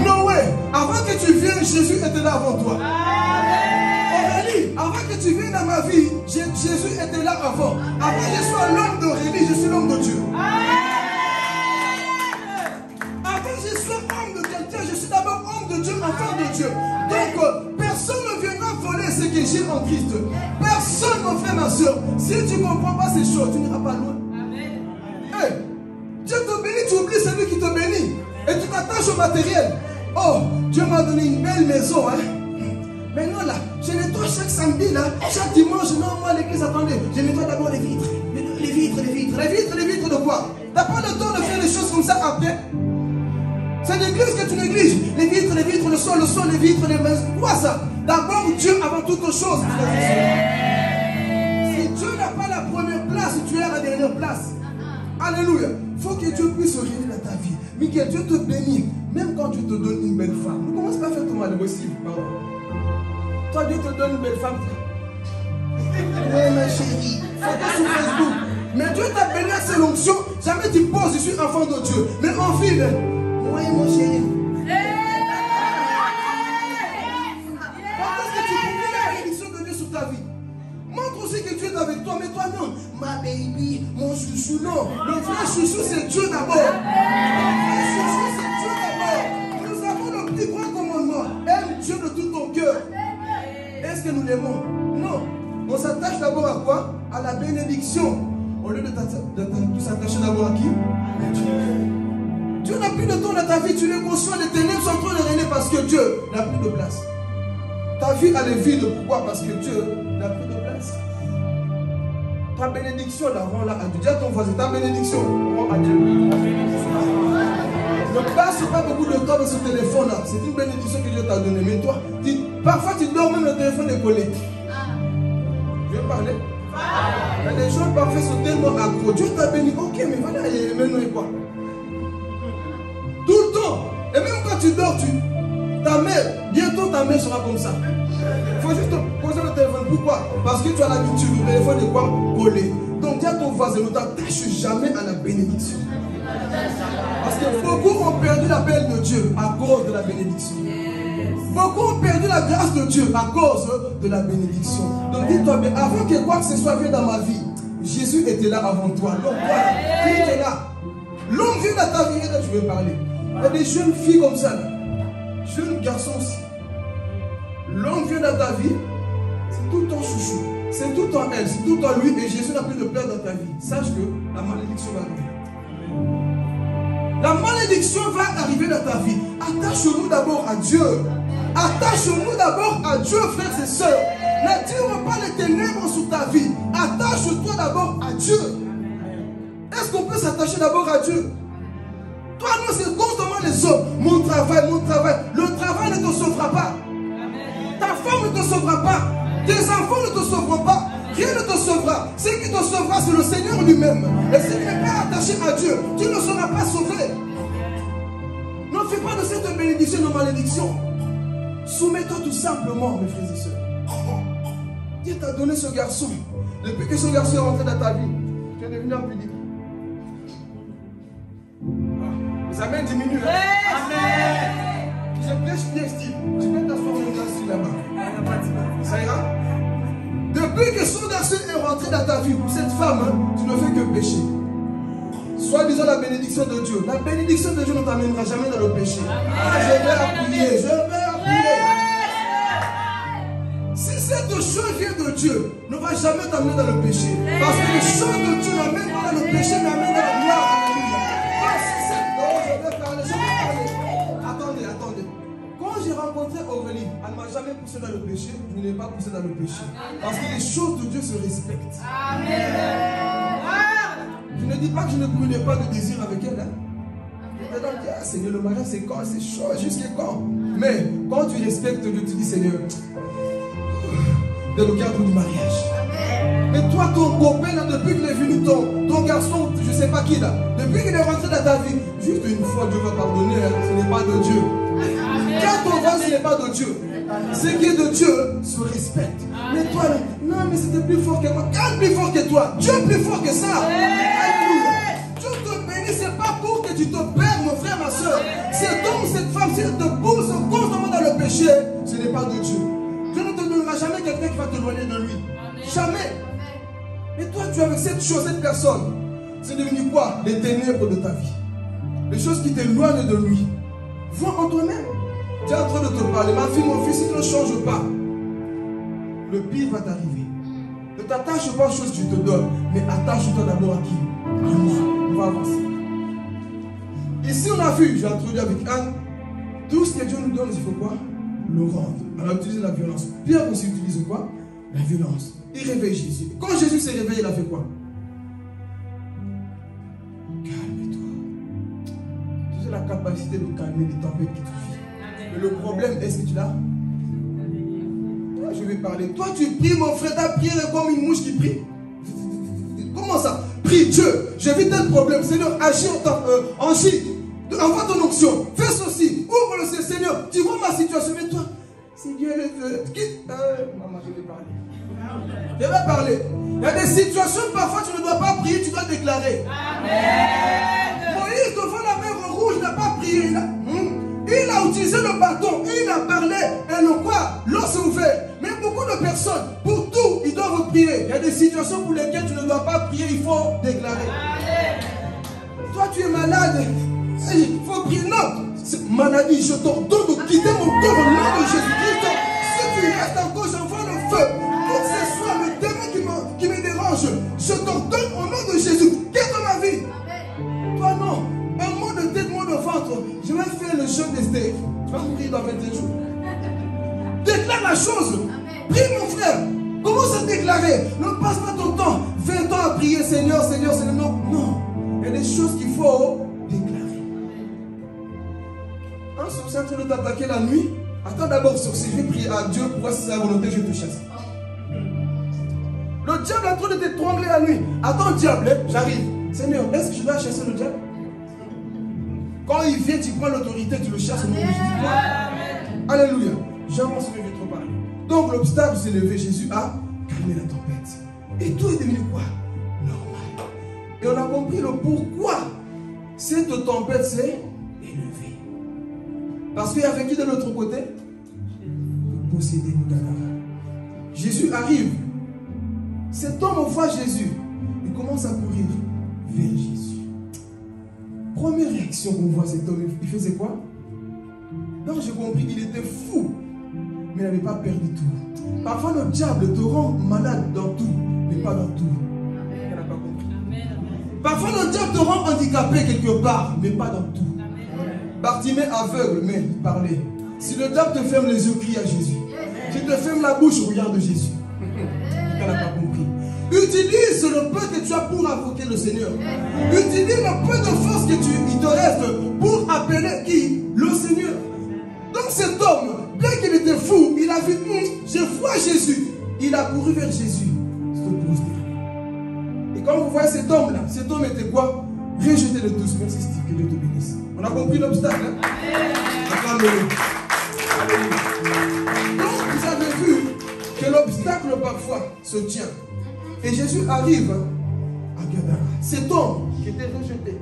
Noé, avant que tu viennes, Jésus était là avant toi. Aurélie, avant que tu viennes dans ma vie, Jésus était là avant. Avant que je sois l'homme d'Aurélie, je suis l'homme de Dieu. Christ. Personne, mon frère, ma soeur. Si tu ne comprends pas ces choses, tu n'iras pas loin. Hey, Dieu te bénit, tu oublies celui qui te bénit. Et tu t'attaches au matériel. Oh, Dieu m'a donné une belle maison. Hein. Maintenant là, je nettoie chaque samedi, là, chaque dimanche, non, moi à l'église, attendez, je nettoie d'abord les vitres. Les vitres de quoi? T'as pas le temps de faire les choses comme ça après? C'est l'église que tu négliges. Les vitres, le sol, les vitres, les maisons. Quoi ça? D'abord Dieu avant toute chose. Si Dieu n'a pas la première place, tu es à la dernière place. Alléluia. Il faut que Dieu puisse régner dans ta vie. Mais que Dieu te bénisse. Même quand Dieu te donne une belle femme. Ne commence pas à faire ton malheureux aussi. Toi, Dieu te donne une belle femme. Oui, ma chérie. Photo sur Facebook. Mais Dieu t'a béni à ses l'onction. Jamais tu poses, je suis enfant de Dieu. Mais en ville, moi et mon chéri. Quand est-ce que tu publies la bénédiction de Dieu sur ta vie? Montre aussi que Dieu est avec toi, mais toi non. Ma baby, mon chouchou, non. Le vrai chouchou, c'est Dieu d'abord. Le vrai chouchou, c'est Dieu d'abord. Nous avons le plus grand commandement. Aime Dieu de tout ton cœur. Est-ce que nous l'aimons? Non. On s'attache d'abord à quoi? À la bénédiction. Au lieu de s'attacher d'abord à qui? À Dieu. Dieu n'a plus de temps dans ta vie. Tu es conscient, les ténèbres sont en train de régner parce que Dieu n'a plus de place. Ta vie, elle est vide. Pourquoi? Parce que Dieu n'a plus de place. Ta bénédiction, la rends là à Dieu. Dis à ton voisin, ta bénédiction, rends à Dieu. Ne passe pas beaucoup de temps dans ce téléphone-là. C'est une bénédiction que Dieu t'a donnée. Mais toi, parfois tu dors même, le téléphone est collé. Je vais parler. Il y a des gens parfois sont tellement accros. Dieu t'a béni. Ok, mais voilà, maintenant et quoi? Tout le temps. Et même quand tu dors, ta mère, bientôt ta mère sera comme ça. Il faut juste poser le téléphone. Pourquoi? Parce que tu as l'habitude, le téléphone est quoi? Collé. Donc dis à ton voisin, ne t'attache jamais à la bénédiction. Parce que beaucoup ont perdu l'appel de Dieu à cause de la bénédiction. Beaucoup ont perdu la grâce de Dieu à cause de la bénédiction. Donc dis-toi, mais avant que quoi que ce soit vienne dans ma vie, Jésus était là avant toi. Donc voilà, il était là. L'homme vient dans ta vie, et là je vais parler. Il y a des jeunes filles comme ça, là. Jeunes garçons aussi. L'homme vient dans ta vie, c'est tout le temps chouchou. C'est tout le temps elle, c'est tout le temps lui, et Jésus n'a plus de place dans ta vie. Sache que la malédiction va arriver. La malédiction va arriver dans ta vie. Attache-nous d'abord à Dieu. Attache-nous d'abord à Dieu, frères et sœurs. N'attire pas les ténèbres sur ta vie. Attache-toi d'abord à Dieu. Est-ce qu'on peut s'attacher d'abord à Dieu? Toi, non, c'est constamment les hommes. Mon travail, mon travail. Le travail ne te sauvera pas. Ta femme ne te sauvera pas. Tes enfants ne te sauveront pas. Rien ne te sauvera. Ce qui te sauvera, c'est le Seigneur lui-même. Et si tu n'es pas attaché à Dieu, tu ne seras pas sauvé. Ne fais pas de cette bénédiction une malédiction. Soumets-toi tout simplement, mes frères et sœurs. Dieu t'a donné ce garçon. Depuis que ce garçon est rentré dans ta vie, tu es devenu impudique. Les amens diminuent. Amen. Je prêche bien, Steve. Tu peux t'asseoir mon garçon là-bas. Ça ira? Depuis que ce garçon est rentré dans ta vie, pour cette femme, tu ne fais que pécher. Soit disant la bénédiction de Dieu. La bénédiction de Dieu ne t'amènera jamais dans le péché. Ah, je vais appuyer, je vais appuyer. Si cette chose vient de Dieu, ne va jamais t'amener dans le péché. Parce que les choses de Dieu n'amènent pas dans le péché, mais amènent dans la gloire. Attendez. Quand j'ai rencontré Aurélie, elle ne m'a jamais poussé dans le péché. Je ne l'ai pas poussé dans le péché. Parce que les choses de Dieu se respectent. Amen. Je ne dis pas que je ne brûlais pas de désir avec elle. Hein. Je te dis, ah, Seigneur, le mariage c'est quand? C'est chaud, jusqu'à quand? Mais quand tu respectes Dieu, tu dis, Seigneur, dans le cadre du mariage. Mais toi, ton copain, là, depuis qu'il est venu, ton garçon, je ne sais pas qui là, depuis qu'il est rentré dans ta vie, juste une fois, Dieu va pardonner, hein, ce n'est pas de Dieu. Quand ton voix, ce n'est pas de Dieu. Ce qui est de Dieu se respecte. Mais toi, là, non, mais c'était plus fort que moi. Quand plus fort que toi, Dieu est plus fort que ça. Alléluia. Dieu te bénit, ce n'est pas pour que tu te perds, mon frère, ma soeur. Cet homme, cette femme, si elle te pousse constamment dans le péché, ce n'est pas de Dieu. Dieu ne te donnera jamais quelqu'un qui va t'éloigner de lui. Jamais. Mais toi, tu es avec cette chose, cette personne. C'est devenu quoi? Les ténèbres de ta vie. Les choses qui t'éloignent de lui. Vois en toi-même. Tu es en train de te parler. Ma fille, mon fils, si tu ne changes pas, le pire va t'arriver. Ne t'attache pas aux choses que je te donne, mais attache-toi d'abord à qui? À moi. On va avancer. Ici, on a vu, j'ai introduit avec Anne, tout ce que Dieu nous donne, il faut quoi? Le rendre. On a utilisé la violence. Pierre aussi utilise quoi? La violence. Il réveille Jésus. Quand Jésus s'est réveillé, il a fait quoi? Calme-toi. Tu as la capacité de calmer les tempêtes qui te vivent. Mais le problème, est-ce que tu l'as? Toi, je vais parler. Toi, tu pries, mon frère, ta prière est comme une mouche qui prie. Comment ça? Prie Dieu. J'ai vu tel problème. Seigneur, agis en envoie ton onction. Fais ceci. Ouvre le ciel, Seigneur. Tu vois ma situation. Mais toi, si Dieu le veut. Maman, je vais parler. Je vais parler. Il y a des situations, parfois tu ne dois pas prier, tu dois déclarer. Amen. Moïse, devant la mer rouge, n'a pas prié. Il a utilisé le bâton, il a parlé, et le quoi? L'eau s'est ouverte. Mais beaucoup de personnes, pour tout, ils doivent prier. Il y a des situations pour lesquelles tu ne dois pas prier, il faut déclarer. Amen. Toi, tu es malade, il faut prier. Non, maladie, je t'ordonne de quitter mon corps au nom de Jésus-Christ. Si tu restes encore, j'envoie le feu. Pour que ce soit le démon qui me dérange, je t'ordonne au nom de Jésus. Quitte ma vie. Amen. Toi, non. Un mot de tête, mot de ventre. Je vais faire le jeûne d'Esther. Tu vas mourir dans 21 jours. Déclare la chose. Amen. Prie, mon frère. Commence à déclarer. Ne passe pas ton temps. 20 ans à prier, Seigneur, Seigneur, Seigneur. Non, non. Il y a des choses qu'il faut déclarer. Un sorcier en train de t'attaquer la nuit. Attends d'abord, sorcier. Je vais prier à Dieu pour voir si c'est sa volonté, je te chasse. Le diable est en train de t'étrangler la nuit. Attends, diable, j'arrive. Seigneur, est-ce que je dois chasser le diable? Quand il vient, tu prends l'autorité, tu le chasses au nom de Jésus. Alléluia. J'avance, je vais trop parler. Donc l'obstacle s'est levé, Jésus a calmé la tempête. Et tout est devenu quoi? Normal. Et on a compris le pourquoi cette tempête s'est élevée. Parce qu'il y avait qui de l'autre côté? Le possédé Moudana. Jésus arrive. Cet homme voit Jésus. Il commence à courir vers Jésus. Première réaction qu'on voit cet homme, il faisait quoi? Donc j'ai compris, il était fou, mais il n'avait pas perdu tout. Parfois le diable te rend malade dans tout, mais pas dans tout. Il n'a pas compris. Parfois le diable te rend handicapé quelque part, mais pas dans tout. Bartimée aveugle, mais il parlait. Si le diable te ferme les yeux, crie à Jésus. Si te ferme la bouche, regarde Jésus. Il n'a pas compris. Utilise le peu que tu as pour invoquer le Seigneur. Utilise le peu de force qu'il te reste pour appeler qui? Le Seigneur. Donc cet homme, bien qu'il était fou, il a vu, je vois Jésus. Il a couru vers Jésus. Et quand vous voyez cet homme-là, cet homme était quoi? Rejeté de tous. Merci Steve, que Dieu te bénisse. On a compris l'obstacle. Hein? Donc vous avez vu que l'obstacle parfois se tient. Et Jésus arrive à Gadara. Cet homme qui était rejeté,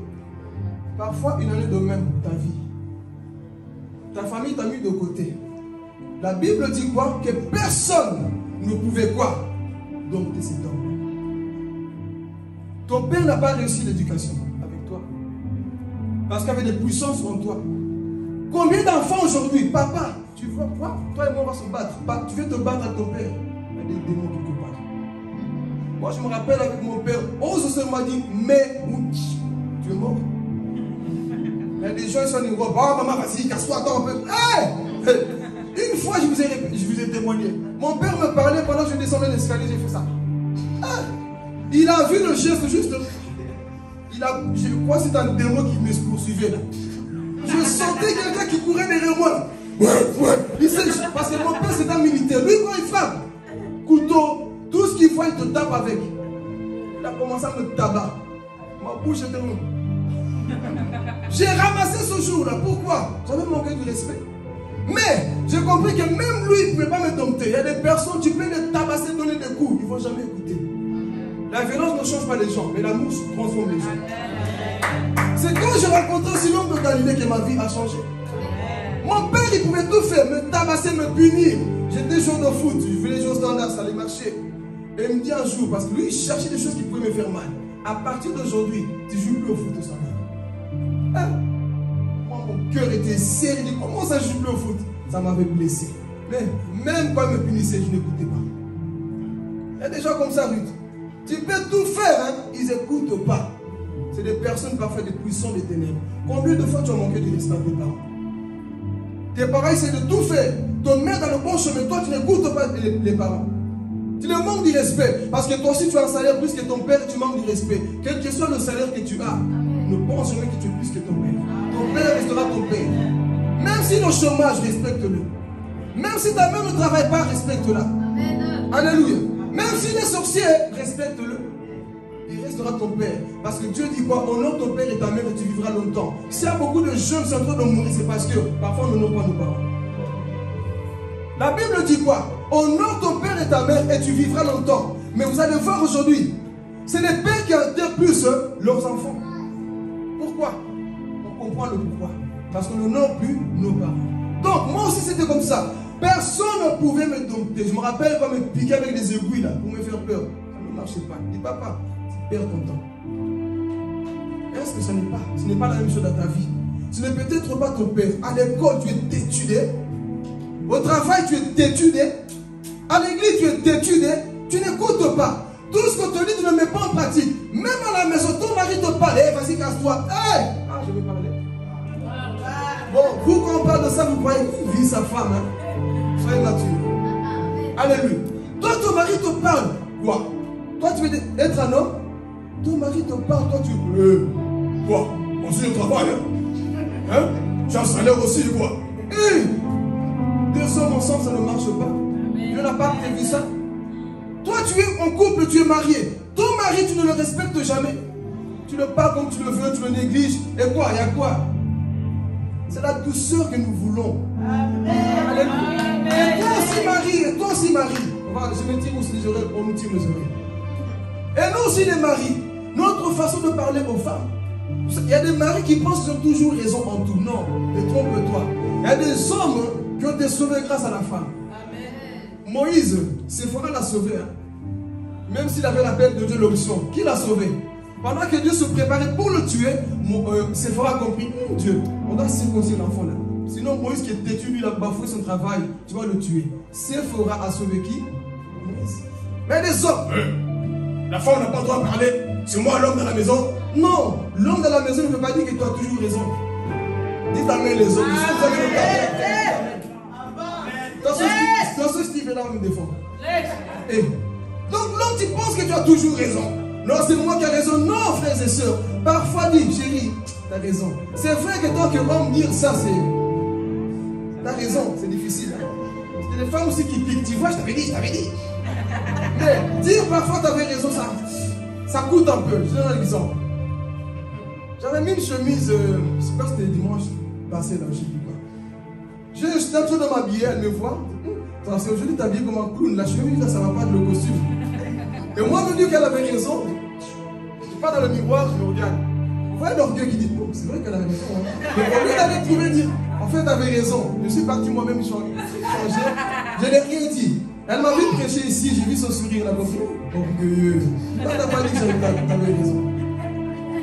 parfois il en est de même pour ta vie. Ta famille t'a mis de côté. La Bible dit quoi? Que personne ne pouvait quoi? Dompter cet homme. Ton père n'a pas réussi l'éducation avec toi. Parce qu'il y avait des puissances en toi. Combien d'enfants aujourd'hui? Papa, tu vois quoi? Toi et moi on va se battre. Tu veux te battre avec ton père. Il y a des démons quelque part. Moi, je me rappelle avec mon père, Ose m'a dit, mais tu es mort. Il y a des gens qui sont en Europe. Oh, maman, vas-y, casse-toi, attends un peu. Hey! Une fois, je vous ai témoigné. Mon père me parlait pendant que je descendais l'escalier, j'ai fait ça. Il a vu le geste juste. Je crois que c'est un démon qui me poursuivait là. Je sentais quelqu'un qui courait derrière moi. Parce que mon père, c'est un militaire. Lui, quand il frappe, couteau, tout ce qu'il voit, il te tape avec. Il a commencé à me tabac. Ma bouche était ronde. J'ai ramassé ce jour-là. Pourquoi? J'avais manqué de respect. Mais j'ai compris que même lui, il ne pouvait pas me dompter. Il y a des personnes, tu peux les tabasser, donner des coups. Ils ne vont jamais écouter. La violence ne change pas les gens, mais l'amour transforme les gens. C'est quand j'ai rencontré ce homme de Galilée que ma vie a changé. Mon père, il pouvait tout faire, me tabasser, me punir. J'étais joueur de foot, je faisais les joueurs standards, ça allait marcher. Et il me dit un jour, parce que lui, il cherchait des choses qui pouvaient me faire mal. À partir d'aujourd'hui, tu ne joues plus au foot au standard. Moi, mon cœur était serré. Il dit, comment ça, je ne joue plus au foot? Ça m'avait blessé. Mais même quand il me punissait, je n'écoutais pas. y a des gens comme ça, Ruth. Tu peux tout faire, hein? Ils n'écoutent pas. C'est des personnes parfois des puissants des ténèbres. Combien de fois tu as manqué de respect à tes parents? Tes parents essaient de tout faire, te mettre dans le bon chemin. Toi, tu n'écoutes pas les parents. Tu leur manques du respect. Parce que toi aussi, tu as un salaire plus que ton père, tu manques du respect. Quel que soit le salaire que tu as, ne pense jamais que tu es plus que ton père. Ton père restera ton père. Même si le chômage, respecte-le. Même si ta mère ne travaille pas, respecte-la. Alléluia. Même s'il est sorcier, respecte-le. Il restera ton père. Parce que Dieu dit quoi? Honore ton père et ta mère et tu vivras longtemps. S'il y a beaucoup de jeunes qui sont en train de mourir, c'est parce que parfois on n'honore pas nos parents. La Bible dit quoi? Honore ton père et ta mère et tu vivras longtemps. Mais vous allez voir aujourd'hui, c'est les pères qui enterrent plus leurs enfants. Pourquoi? On comprend le pourquoi. Parce qu'on n'honore plus nos parents. Donc moi aussi c'était comme ça. Personne ne pouvait me dompter. Je me rappelle quand me piquer avec des aiguilles là pour me faire peur. Ça ne marchait pas. Je dis papa, tu perds ton temps. Est-ce que ce n'est pas la même chose dans ta vie? Ce n'est peut-être pas ton père. À l'école, tu es têtu. Au travail, tu es têtu. À l'église, tu es têtu. Tu n'écoutes pas. Tout ce qu'on te dit, tu ne mets pas en pratique. Même à la maison, ton mari te parle. Hey, vas-y, casse-toi. Hey! Ah, je vais parler. Bon, vous, quand on parle de ça, vous croyez qu'il vit sa femme. Hein? Soyez nature. Alléluia. Toi, ton mari te parle. Quoi? Toi, tu veux être un homme? Ton mari te parle. Toi, tu... quoi? On suit le travail. Hein? Tu as un salaire aussi, quoi? Deux hommes ensemble, ça ne marche pas. Dieu n'a pas prévu ça. Toi, tu es en couple, tu es marié. Ton mari, tu ne le respectes jamais. Tu le parles comme tu le veux, tu le négliges. Et quoi? Il y a quoi? C'est la douceur que nous voulons. Amen. Et toi aussi, Marie. Je me tire aussi les oreilles, on nous tire les oreilles. Et nous aussi, les maris, notre façon de parler aux femmes. Il y a des maris qui pensent qu'ils ont toujours raison en tout. Non, détrompe-toi. Il y a des hommes qui ont été sauvés grâce à la femme. Amen. Moïse, Séphora l'a sauvé. Hein. Même s'il avait l'appel de Dieu, l'option. Qui l'a sauvé? Pendant que Dieu se préparait pour le tuer, Séphora a compris, Dieu, on doit circoncire l'enfant là. Sinon Moïse qui est têtu, lui, il a bafoué son travail, tu vas le tuer. Séphora a sauvé qui? Moïse. Mais les hommes, la femme n'a pas le droit de parler, c'est moi l'homme dans la maison. Non, l'homme dans la maison ne veut pas dire que tu as toujours raison. Dis ta main les hommes, vous avez le cas. Dans ce Steve est là, on me défend. Donc l'homme, tu penses que tu as toujours raison. Non, c'est moi qui ai raison. Non, frères et sœurs. Parfois, dis, chérie, tu as raison. C'est vrai que tant qu'homme dire ça, c'est... Tu as raison, c'est difficile. Hein? C'est des femmes aussi qui piquent. Tu vois, je t'avais dit. Mais dire parfois tu avais raison, ça coûte un peu. Je donne un exemple. J'avais mis une chemise, je ne sais pas si c'était dimanche passé, là, je ne sais plus quoi. J'étais en train de m'habiller, elle me voit. C'est aujourd'hui, tu es habillé comme un clown. La chemise, là, ça ne va pas être le costume. Et moi, je me dis qu'elle avait raison. Je pars dans le miroir, je me regarde. Vous voyez l'orgueil qui dit, oh, c'est vrai qu'elle avait raison. Hein. Mais au lieu d'aller trouver, dire, en fait, tu avais raison. Je suis parti moi-même changer. Je n'ai rien dit. Elle m'a vu prêcher ici, j'ai vu son sourire, elle a compris. Orgueilleux. Là, tu n'as pas dit que tu avais raison.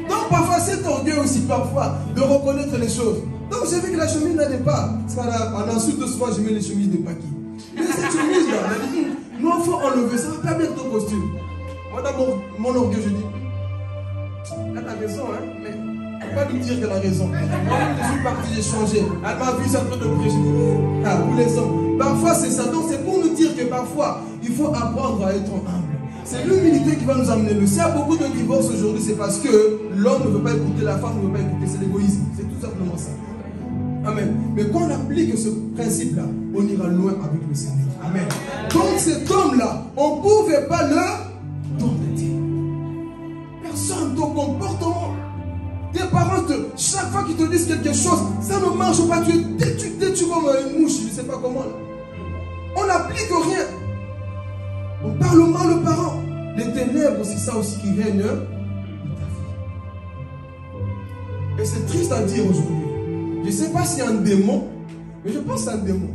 Donc, parfois, c'est orgueil aussi, parfois, de reconnaître les choses. Donc, j'ai vu que la chemise n'allait pas. Parce qu'en insulte de soi, je mets les chemises de Paki. Mais cette chemise-là, elle a dit, non, il faut enlever, ça va pas mettre ton costume. Moi, dans mon orgueil, je dis, elle a raison, hein, mais il ne faut pas lui dire qu'elle a raison. Moi, je suis parti, j'ai changé. Elle m'a vu, ça en train de prêcher. Ah, vous les hommes. Parfois, c'est ça. Donc, c'est pour nous dire que parfois, il faut apprendre à être humble. C'est l'humilité qui va nous amener le. S'il y a beaucoup de divorces aujourd'hui, c'est parce que l'homme ne veut pas écouter, la femme ne veut pas écouter. C'est l'égoïsme. C'est tout simplement ça. Amen. Mais quand on applique ce principe-là, on ira loin avec le Seigneur. Amen. Donc cet homme-là, on ne pouvait pas le dompter. Personne, ton comportement. Tes parents, chaque fois qu'ils te disent quelque chose, ça ne marche pas. Tu es têtu comme une mouche, je ne sais pas comment. Là. On n'applique rien. On parle mal aux parents. Les ténèbres, c'est ça aussi qui règne dans ta vie. Et c'est triste à dire aujourd'hui. Je ne sais pas s'il y a un démon, mais je pense que c'est un démon.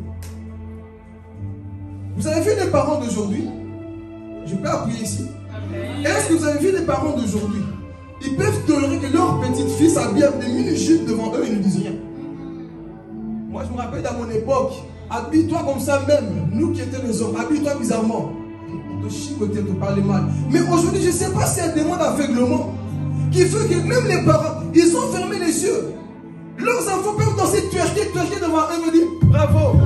Vous avez vu les parents d'aujourd'hui? Je peux appuyer ici. Est-ce que vous avez vu les parents d'aujourd'hui? Ils peuvent tolérer que leur petite fille s'habille des mini-jupes devant eux, ils ne disent rien. Moi, je me rappelle à mon époque, habille-toi comme ça même. Nous qui étions les hommes, habille-toi bizarrement. te chicoter, te parler mal. Mais aujourd'hui, je ne sais pas s'il y a des démons d'aveuglement qui fait que même les parents, ils ont fermé les yeux. Leurs enfants peuvent danser, twerker devant eux et me dire bravo.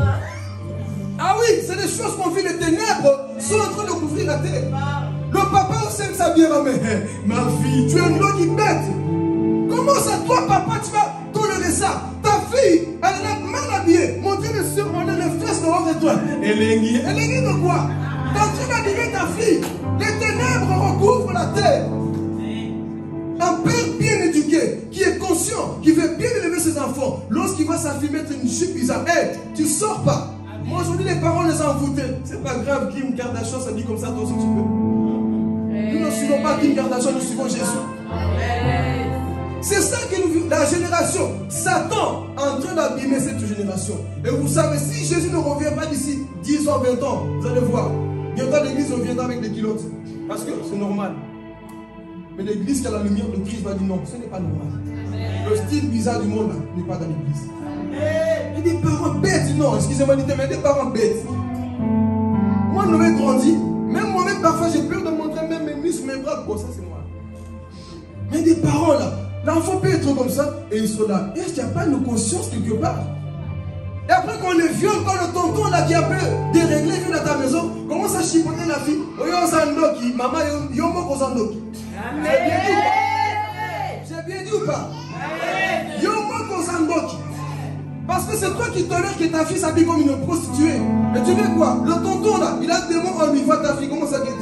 Ah oui, c'est des choses qu'on vit, les ténèbres sont en train de couvrir la terre. Le papa aussi aime s'habiller, mais ma fille, tu es une loi qui bête. Comment ça, toi, papa, tu vas tolérer ça? Ta fille, elle est mal habillée. Mon Dieu, on a les fesses dehors de toi. Elle est niée de quoi? Quand tu vas habiller ta fille, les ténèbres recouvrent la terre. Un père bien éduqué, qui est conscient, qui veut bien élever ses enfants, lorsqu'il voit sa fille mettre une jupe bizarre, hey, tu sors pas. Moi aujourd'hui les parents les ont envoûtés. C'est pas grave, Kim Kardashian, ça dit comme ça, toi aussi tu peux. Nous ne suivons pas Kim Kardashian, nous suivons Jésus. C'est ça que nous vivons, la génération. Satan est en train d'abîmer cette génération. Et vous savez, si Jésus ne revient pas d'ici 10 ans, 20 ans, vous allez voir, bientôt l'église reviendra avec des kilotes. Parce que c'est normal. Mais l'église qui a la lumière de Christ va dire non, ce n'est pas normal. Le style bizarre du monde n'est pas dans l'église. Et des parents bêtes, non, excusez-moi, mais des parents bêtes. Moi, nous avons grandi, même moi-même, parfois, j'ai peur de montrer même mes muscles, mes bras, bon, ça c'est moi. Mais des parents là, l'enfant peut être comme ça, et ils sont là. Est-ce qu'il n'y a pas une conscience quelque part? Et après, quand on les viole, quand le tonton là qui a peu déréglé, vient à ta maison, commence à chipoter la fille. Maman, j'ai bien dit ou pas? Parce que c'est toi qui tolères que ta fille s'habille comme une prostituée. Et tu veux quoi? Le tonton là, il a des mots en lui, voit ta fille, comment ça guette?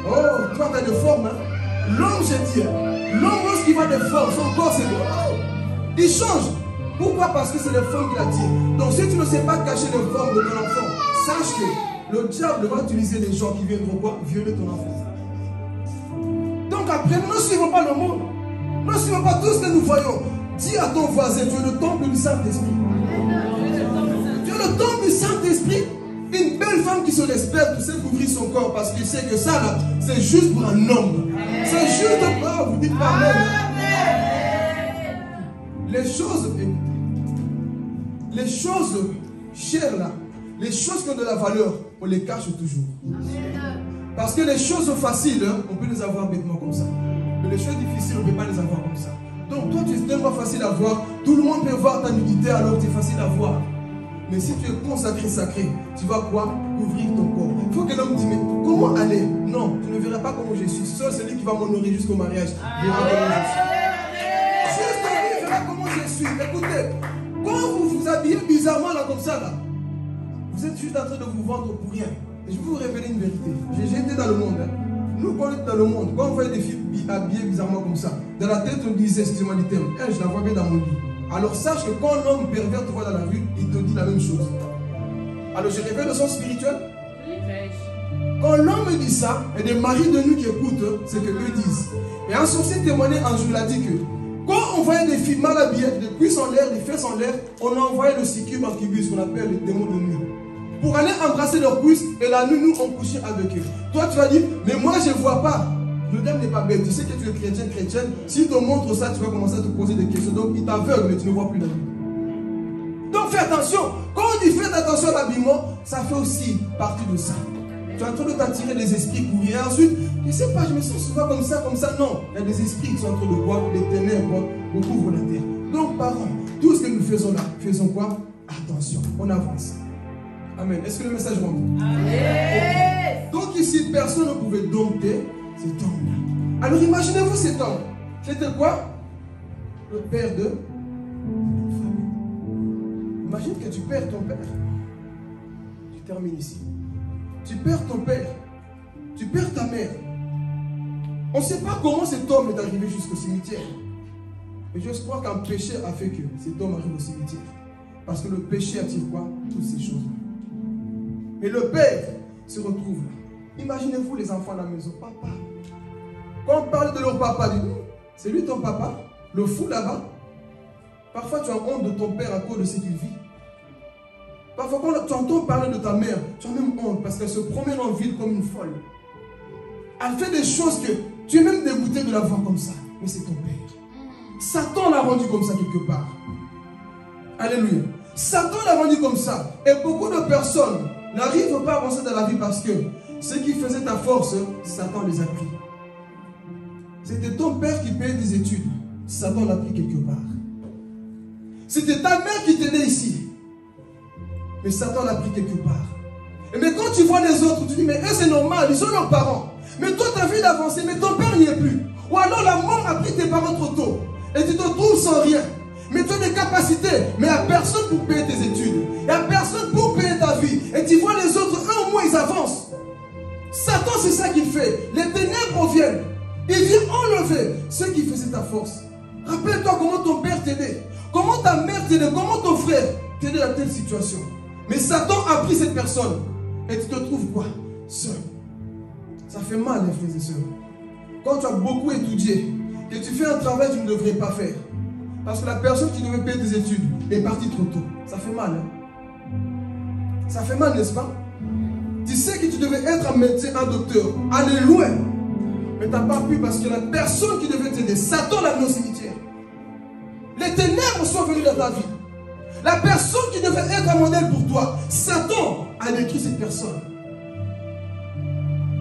Oh, toi tu as des formes, hein? L'homme, j'ai dit, l'homme lorsqu'il voit des formes, son corps c'est bon. Il change. Pourquoi? Parce que c'est les formes qui l'attirent. Donc si tu ne sais pas cacher les formes de ton enfant, sache que le diable va utiliser les gens qui viendront quoi? Violer ton enfant. Donc après, nous ne suivons pas le monde. Nous ne suivons pas tout ce que nous voyons. Dis à ton voisin, tu es le temple du Saint-Esprit. Tu es le temple du Saint-Esprit. Une belle femme qui se respecte, tu sais couvrir son corps parce qu'il sait que ça là, c'est juste pour un homme. C'est juste pour vous dites pas même. Les choses, écoutez, les choses chères là, les choses qui ont de la valeur, on les cache toujours. Parce que les choses faciles, on peut les avoir bêtement comme ça. Mais les choses difficiles, on ne peut pas les avoir comme ça. Donc toi, tu es tellement facile à voir. Tout le monde peut voir ta nudité alors tu es facile à voir. Mais si tu es consacré, sacré, tu vas quoi? Ouvrir ton corps. Il faut que l'homme dise, mais comment aller? Non, tu ne verras pas comment je suis. Seul celui qui va m'honorer jusqu'au mariage verra comment je suis. Juste lui verra comment je suis. Écoutez, quand vous vous habillez bizarrement là comme ça, là, vous êtes juste en train de vous vendre pour rien. Et je vais vous révéler une vérité. J'ai été dans le monde. Hein. Nous, quand on est dans le monde, quand on voyait des filles habillées bizarrement comme ça, dans la tête, on disait, excusez-moi du terme, je la vois bien dans mon lit. Alors sache que quand l'homme pervers te voit dans la rue, il te dit la même chose. Alors je révèle le sens spirituel. Quand l'homme dit ça, et des maris de nous qui écoutent, c'est que eux disent. Et un sorcier témoignait un jour, il a dit que quand on voyait des filles mal habillées, des cuisses en l'air, des fesses en l'air, on envoyait le succube incubus, qu'on appelle les démons de nuit, pour aller embrasser leurs cuisses, et la nuit, nous, on couchait avec eux. Toi, tu vas dire, mais moi, je ne vois pas. Le diable n'est pas bête. Tu sais que tu es chrétienne. S'il te montre ça, tu vas commencer à te poser des questions. Donc, il t'aveugle, mais tu ne vois plus la nuit. Donc, fais attention. Quand on dit fais attention à l'habillement, ça fait aussi partie de ça. Tu es en train de t'attirer des esprits pour rien. Ensuite, je ne sais pas, je me sens souvent comme ça. Non. Il y a des esprits qui sont en train de voir, les ténèbres recouvrent la terre. Donc, parents, tout ce que nous faisons là, faisons quoi? Attention, on avance. Amen. Est-ce que le message rentre? Amen. Donc ici, personne ne pouvait dompter cet homme-là. Alors imaginez-vous cet homme. C'était quoi? Le père de famille. Imagine que tu perds ton père. Tu termines ici. Tu perds ton père. Tu perds ta mère. On ne sait pas comment cet homme est arrivé jusqu'au cimetière. Mais j'ose croire qu'un péché a fait que cet homme arrive au cimetière. Parce que le péché attire quoi? Toutes ces choses-là. Et le père se retrouve là. Imaginez-vous les enfants à la maison. Papa. Quand on parle de leur papa, c'est lui ton papa, le fou là-bas. Parfois tu as honte de ton père à cause de ce qu'il vit. Parfois quand tu entends parler de ta mère, tu as même honte parce qu'elle se promène en ville comme une folle. Elle fait des choses que tu es même dégoûté de la voir comme ça. Mais c'est ton père. Satan l'a rendu comme ça quelque part. Alléluia. Satan l'a rendu comme ça. Et beaucoup de personnes n'arrivent pas à avancer dans la vie parce que Ce qui faisait ta force, Satan les a pris. C'était ton père qui payait des études. Satan l'a pris quelque part. C'était ta mère qui t'aidait ici. Mais Satan l'a pris quelque part. Mais quand tu vois les autres, tu dis, mais eux c'est normal, ils sont leurs parents. Mais toi tu as envie d'avancer, mais ton père n'y est plus. Ou alors la mort a pris tes parents trop tôt. Et tu te trouves sans rien. Mais tu as des capacités, mais il n'y a personne pour payer tes études. Il n'y a personne pour payer ta vie. Et tu vois les autres, un au moins ils avancent. Satan c'est ça qu'il fait. Les ténèbres viennent. Il vient enlever ce qui faisait ta force. Rappelle-toi comment ton père t'aidait. Comment ta mère t'aidait. Comment ton frère t'aidait dans telle situation. Mais Satan a pris cette personne. Et tu te trouves quoi? Seul. Ça fait mal, les frères et sœurs. Quand tu as beaucoup étudié, et tu fais un travail que tu ne devrais pas faire. Parce que la personne qui devait payer tes études est partie trop tôt. Ça fait mal. Hein? Ça fait mal, n'est-ce pas? Tu sais que tu devais être un médecin, un docteur. Aller loin. Mais tu n'as pas pu parce que la personne qui devait t'aider, Satan l'a mis au cimetière. Les ténèbres sont venues dans ta vie. La personne qui devait être un modèle pour toi, Satan a détruit cette personne.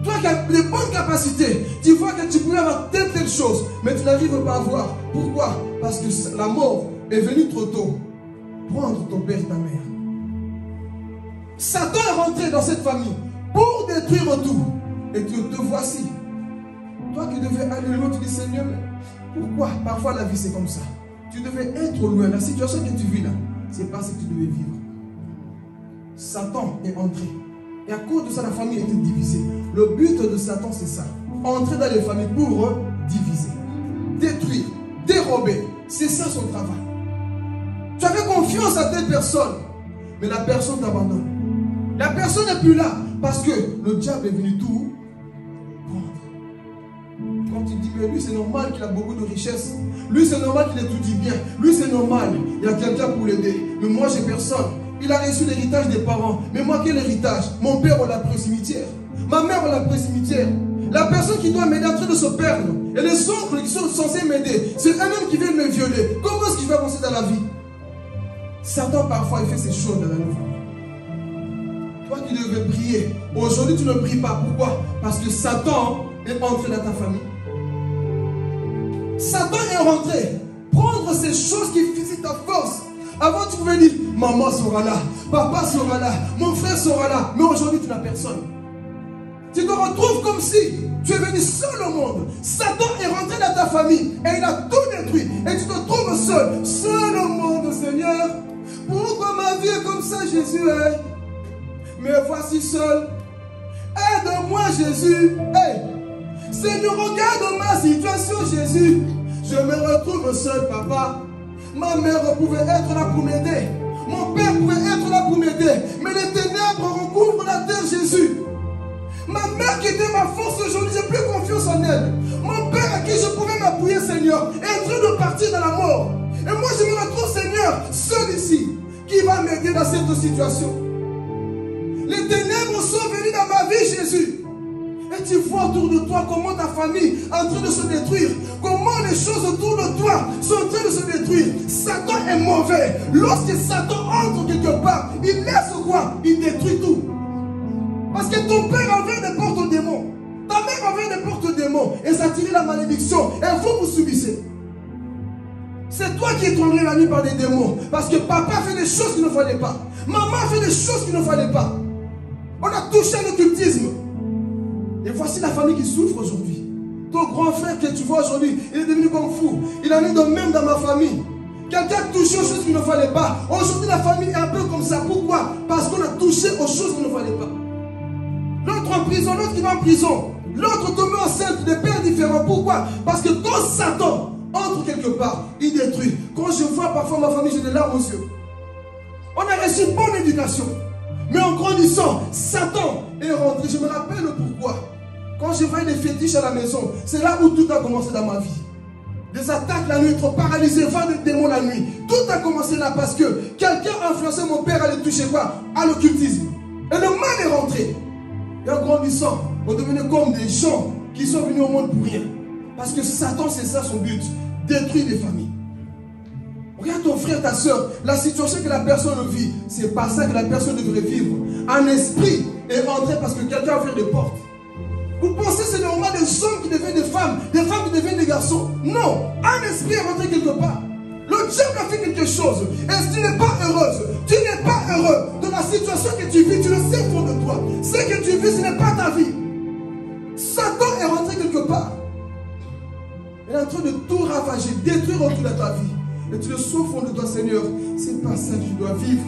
Toi qui as les bonnes capacités, tu vois que tu pouvais avoir telle chose, mais tu n'arrives pas à voir. Pourquoi? Parce que la mort est venue trop tôt. Prendre ton père et ta mère. Satan est rentré dans cette famille pour détruire tout. Et te voici. Toi qui devais aller loin, tu dis Seigneur, mais pourquoi? Parfois la vie c'est comme ça. Tu devais être loin. La situation que tu vis là, c'est pas ce que tu devais vivre. Satan est entré. Et à cause de ça, la famille était divisée. Le but de Satan, c'est ça. Entrer dans les familles pour diviser, détruire, dérober. C'est ça son travail. Tu avais confiance à telle personne, mais la personne t'abandonne. La personne n'est plus là parce que le diable est venu tout prendre. Quand tu dis, mais lui c'est normal qu'il a beaucoup de richesses. Lui c'est normal qu'il étudie bien. Lui c'est normal, il y a quelqu'un pour l'aider. Mais moi j'ai personne. Il a reçu l'héritage des parents. Mais moi, quel héritage? Mon père, on l'a pris au cimetière. Ma mère, on l'a pris au cimetière. La personne qui doit m'aider est en train de se perdre. Et les oncles qui sont censés m'aider, c'est eux-mêmes qui viennent me violer. Comment est-ce qu'il va avancer dans la vie? Satan, parfois, il fait ces choses dans la vie. Toi qui devais prier, aujourd'hui, tu ne pries pas. Pourquoi? Parce que Satan est entré dans ta famille. Satan est rentré. Prendre ces choses qui faisaient ta force. Avant, tu pouvais dire, maman sera là, papa sera là, mon frère sera là. Mais aujourd'hui, tu n'as personne. Tu te retrouves comme si tu es venu seul au monde. Satan est rentré dans ta famille et il a tout détruit. Et tu te trouves seul, seul au monde, Seigneur. Pourquoi ma vie est comme ça, Jésus? Me voici seul. Aide-moi, Jésus. Hey. Seigneur, regarde ma situation, Jésus. Je me retrouve seul, papa. Ma mère pouvait être là pour m'aider. Mon père pouvait être là pour m'aider. Mais les ténèbres recouvrent la terre, Jésus. Ma mère qui était ma force aujourd'hui, j'ai plus confiance en elle. Mon père à qui je pouvais m'appuyer, Seigneur, est en train de partir dans la mort. Et moi, je me retrouve, Seigneur, seul ici. Qui va m'aider dans cette situation? Les ténèbres sont venues dans ma vie, Jésus. Et tu vois autour de toi comment ta famille est en train de se détruire. Comment les choses autour de toi sont en train de se détruire. Satan est mauvais. Lorsque Satan entre quelque part, il laisse quoi? Il détruit tout. Parce que ton père avait des portes aux démons. Ta mère avait des portes aux démons. Et ça tirait la malédiction. Et vous subissez. C'est toi qui es tombé la nuit par des démons. Parce que papa fait des choses qu'il ne fallait pas. Maman fait des choses qu'il ne fallait pas. On a touché l'occultisme. Et voici la famille qui souffre aujourd'hui. Ton grand frère que tu vois aujourd'hui, il est devenu comme fou. Il en est de même dans ma famille. Quelqu'un a touché aux choses qu'il ne fallait pas. Aujourd'hui, la famille est un peu comme ça. Pourquoi? Parce qu'on a touché aux choses qu'il ne fallait pas. L'autre en prison, l'autre qui va en prison. L'autre tombé enceinte, des pères différents. Pourquoi? Parce que quand Satan entre quelque part, il détruit. Quand je vois parfois ma famille, j'ai des larmes aux yeux. On a reçu une bonne éducation. Mais en grandissant, Satan est rentré. Je me rappelle pourquoi. Quand je voyais des fétiches à la maison, c'est là où tout a commencé dans ma vie. Des attaques la nuit, être paralysé, voir des démons la nuit. Tout a commencé là parce que quelqu'un a influencé mon père à aller toucher quoi? À l'occultisme. Et le mal est rentré. Et en grandissant, on devenait comme des gens qui sont venus au monde pour rien. Parce que Satan, c'est ça son but. Détruire les familles. Regarde ton frère, ta soeur, la situation que la personne vit, c'est pas ça que la personne devrait vivre. En esprit, est rentré parce que quelqu'un a ouvert des portes. Vous pensez que c'est normal des hommes qui deviennent des femmes qui deviennent des garçons? Non, un esprit est rentré quelque part. Le diable a fait quelque chose. Et si tu n'es pas heureuse, tu n'es pas heureux de la situation que tu vis, tu le sais au fond de toi. Ce que tu vis, ce n'est pas ta vie. Satan est rentré quelque part. Il est en train de tout ravager, détruire autour de ta vie. Et tu le sais au fond de toi, Seigneur, c'est pas ça que je dois vivre.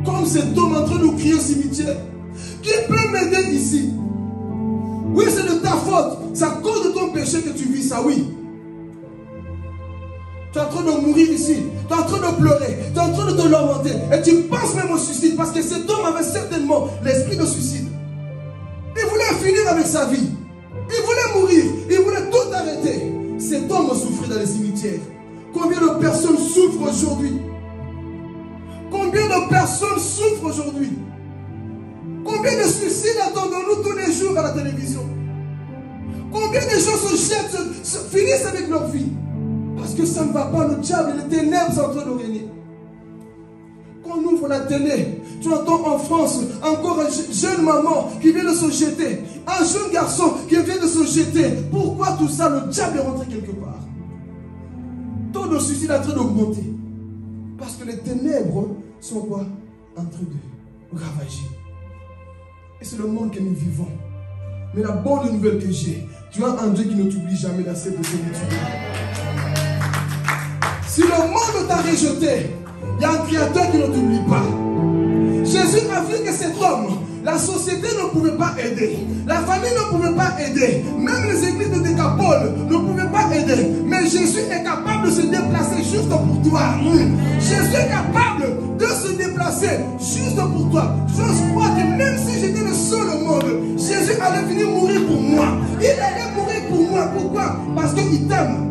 Comme cet homme en train de crier au cimetière. Qui peut m'aider ici? Oui, c'est de ta faute. C'est à cause de ton péché que tu vis ça, oui. Tu es en train de mourir ici. Tu es en train de pleurer. Tu es en train de te lamenter. Et tu penses même au suicide. Parce que cet homme avait certainement l'esprit de suicide. Il voulait finir avec sa vie. Il voulait mourir. Il voulait tout arrêter. Cet homme a souffert dans les cimetières. Combien de personnes souffrent aujourd'hui? Combien de personnes souffrent aujourd'hui? Combien de suicides attendons-nous tous les jours à la télévision? Combien de gens se jettent, finissent avec leur vie? Parce que ça ne va pas, le diable et les ténèbres sont en train de régner. Quand on ouvre la télé, tu entends en France encore une jeune maman qui vient de se jeter, un jeune garçon qui vient de se jeter. Pourquoi tout ça? Le diable est rentré quelque part. Taux de suicide est en train d'augmenter. Parce que les ténèbres sont quoi? En train de ravager. Et c'est le monde que nous vivons. Mais la bonne nouvelle que j'ai, tu as un Dieu qui ne t'oublie jamais d'assez de ce. Si le monde t'a rejeté, il y a un créateur qui ne t'oublie pas. Jésus a vu que cet homme, la société ne pouvait pas aider. La famille ne pouvait pas aider. Même les églises de Décapole ne pouvaient pas aider. Mais Jésus est capable de se déplacer juste pour toi. Jésus est capable de se déplacer juste pour toi. Je crois que même si j'étais le seul au monde, Jésus allait venir mourir pour moi. Il allait mourir pour moi. Pourquoi? Parce qu'il t'aime.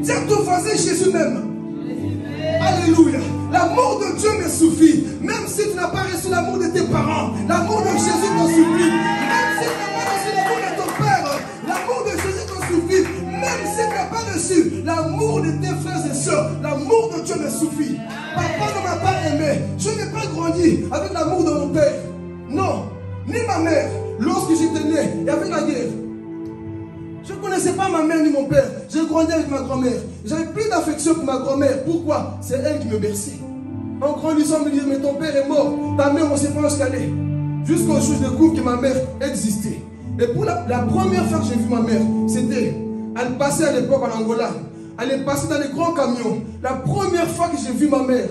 Dis à ton voisin, Jésus m'aime. Alléluia. L'amour de Dieu me suffit. Même si tu n'as pas reçu l'amour de tes parents, l'amour de Jésus te suffit. Même si tu n'as pas reçu l'amour de ton père, l'amour de Jésus te suffit. Même si tu n'as pas reçu l'amour de tes frères et sœurs, l'amour de Dieu me suffit. Papa ne m'a pas aimé. Je n'ai pas grandi avec l'amour de mon père. Non. Ni ma mère. Lorsque j'étais né, il y avait la guerre. Je ne connaissais pas ma mère ni mon père. J'ai grandi avec ma grand-mère. J'avais plus d'affection pour ma grand-mère. Pourquoi? C'est elle qui me berçait. En grandissant, on me disait, mais ton père est mort. Ta mère, on ne sait pas où elle est. Jusqu'au jour de découvre que ma mère existait. Et pour la première fois que j'ai vu ma mère, c'était, elle passait à l'époque en Angola. Elle est passée dans les grands camions. La première fois que j'ai vu ma mère,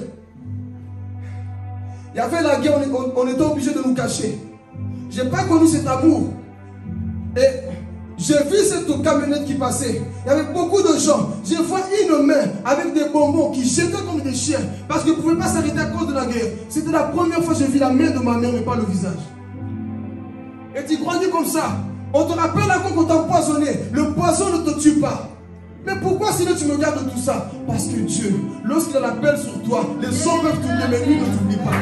il y avait la guerre, on était obligé de nous cacher. Je n'ai pas connu cet amour. Et j'ai vu cette camionnette qui passait. Il y avait beaucoup de gens. Je vois une main avec des bonbons qui jetaient comme des chiens. Parce qu'ils ne pouvaient pas s'arrêter à cause de la guerre. C'était la première fois que j'ai vu la main de ma mère, mais pas le visage. Et tu grandis comme ça. On te rappelle encore qu'on t'a empoisonné. Le poison ne te tue pas. Mais pourquoi sinon tu me gardes tout ça? Parce que Dieu, lorsqu'il a l'appel sur toi, les hommes peuvent t'oublier, mais lui ne t'oublie pas.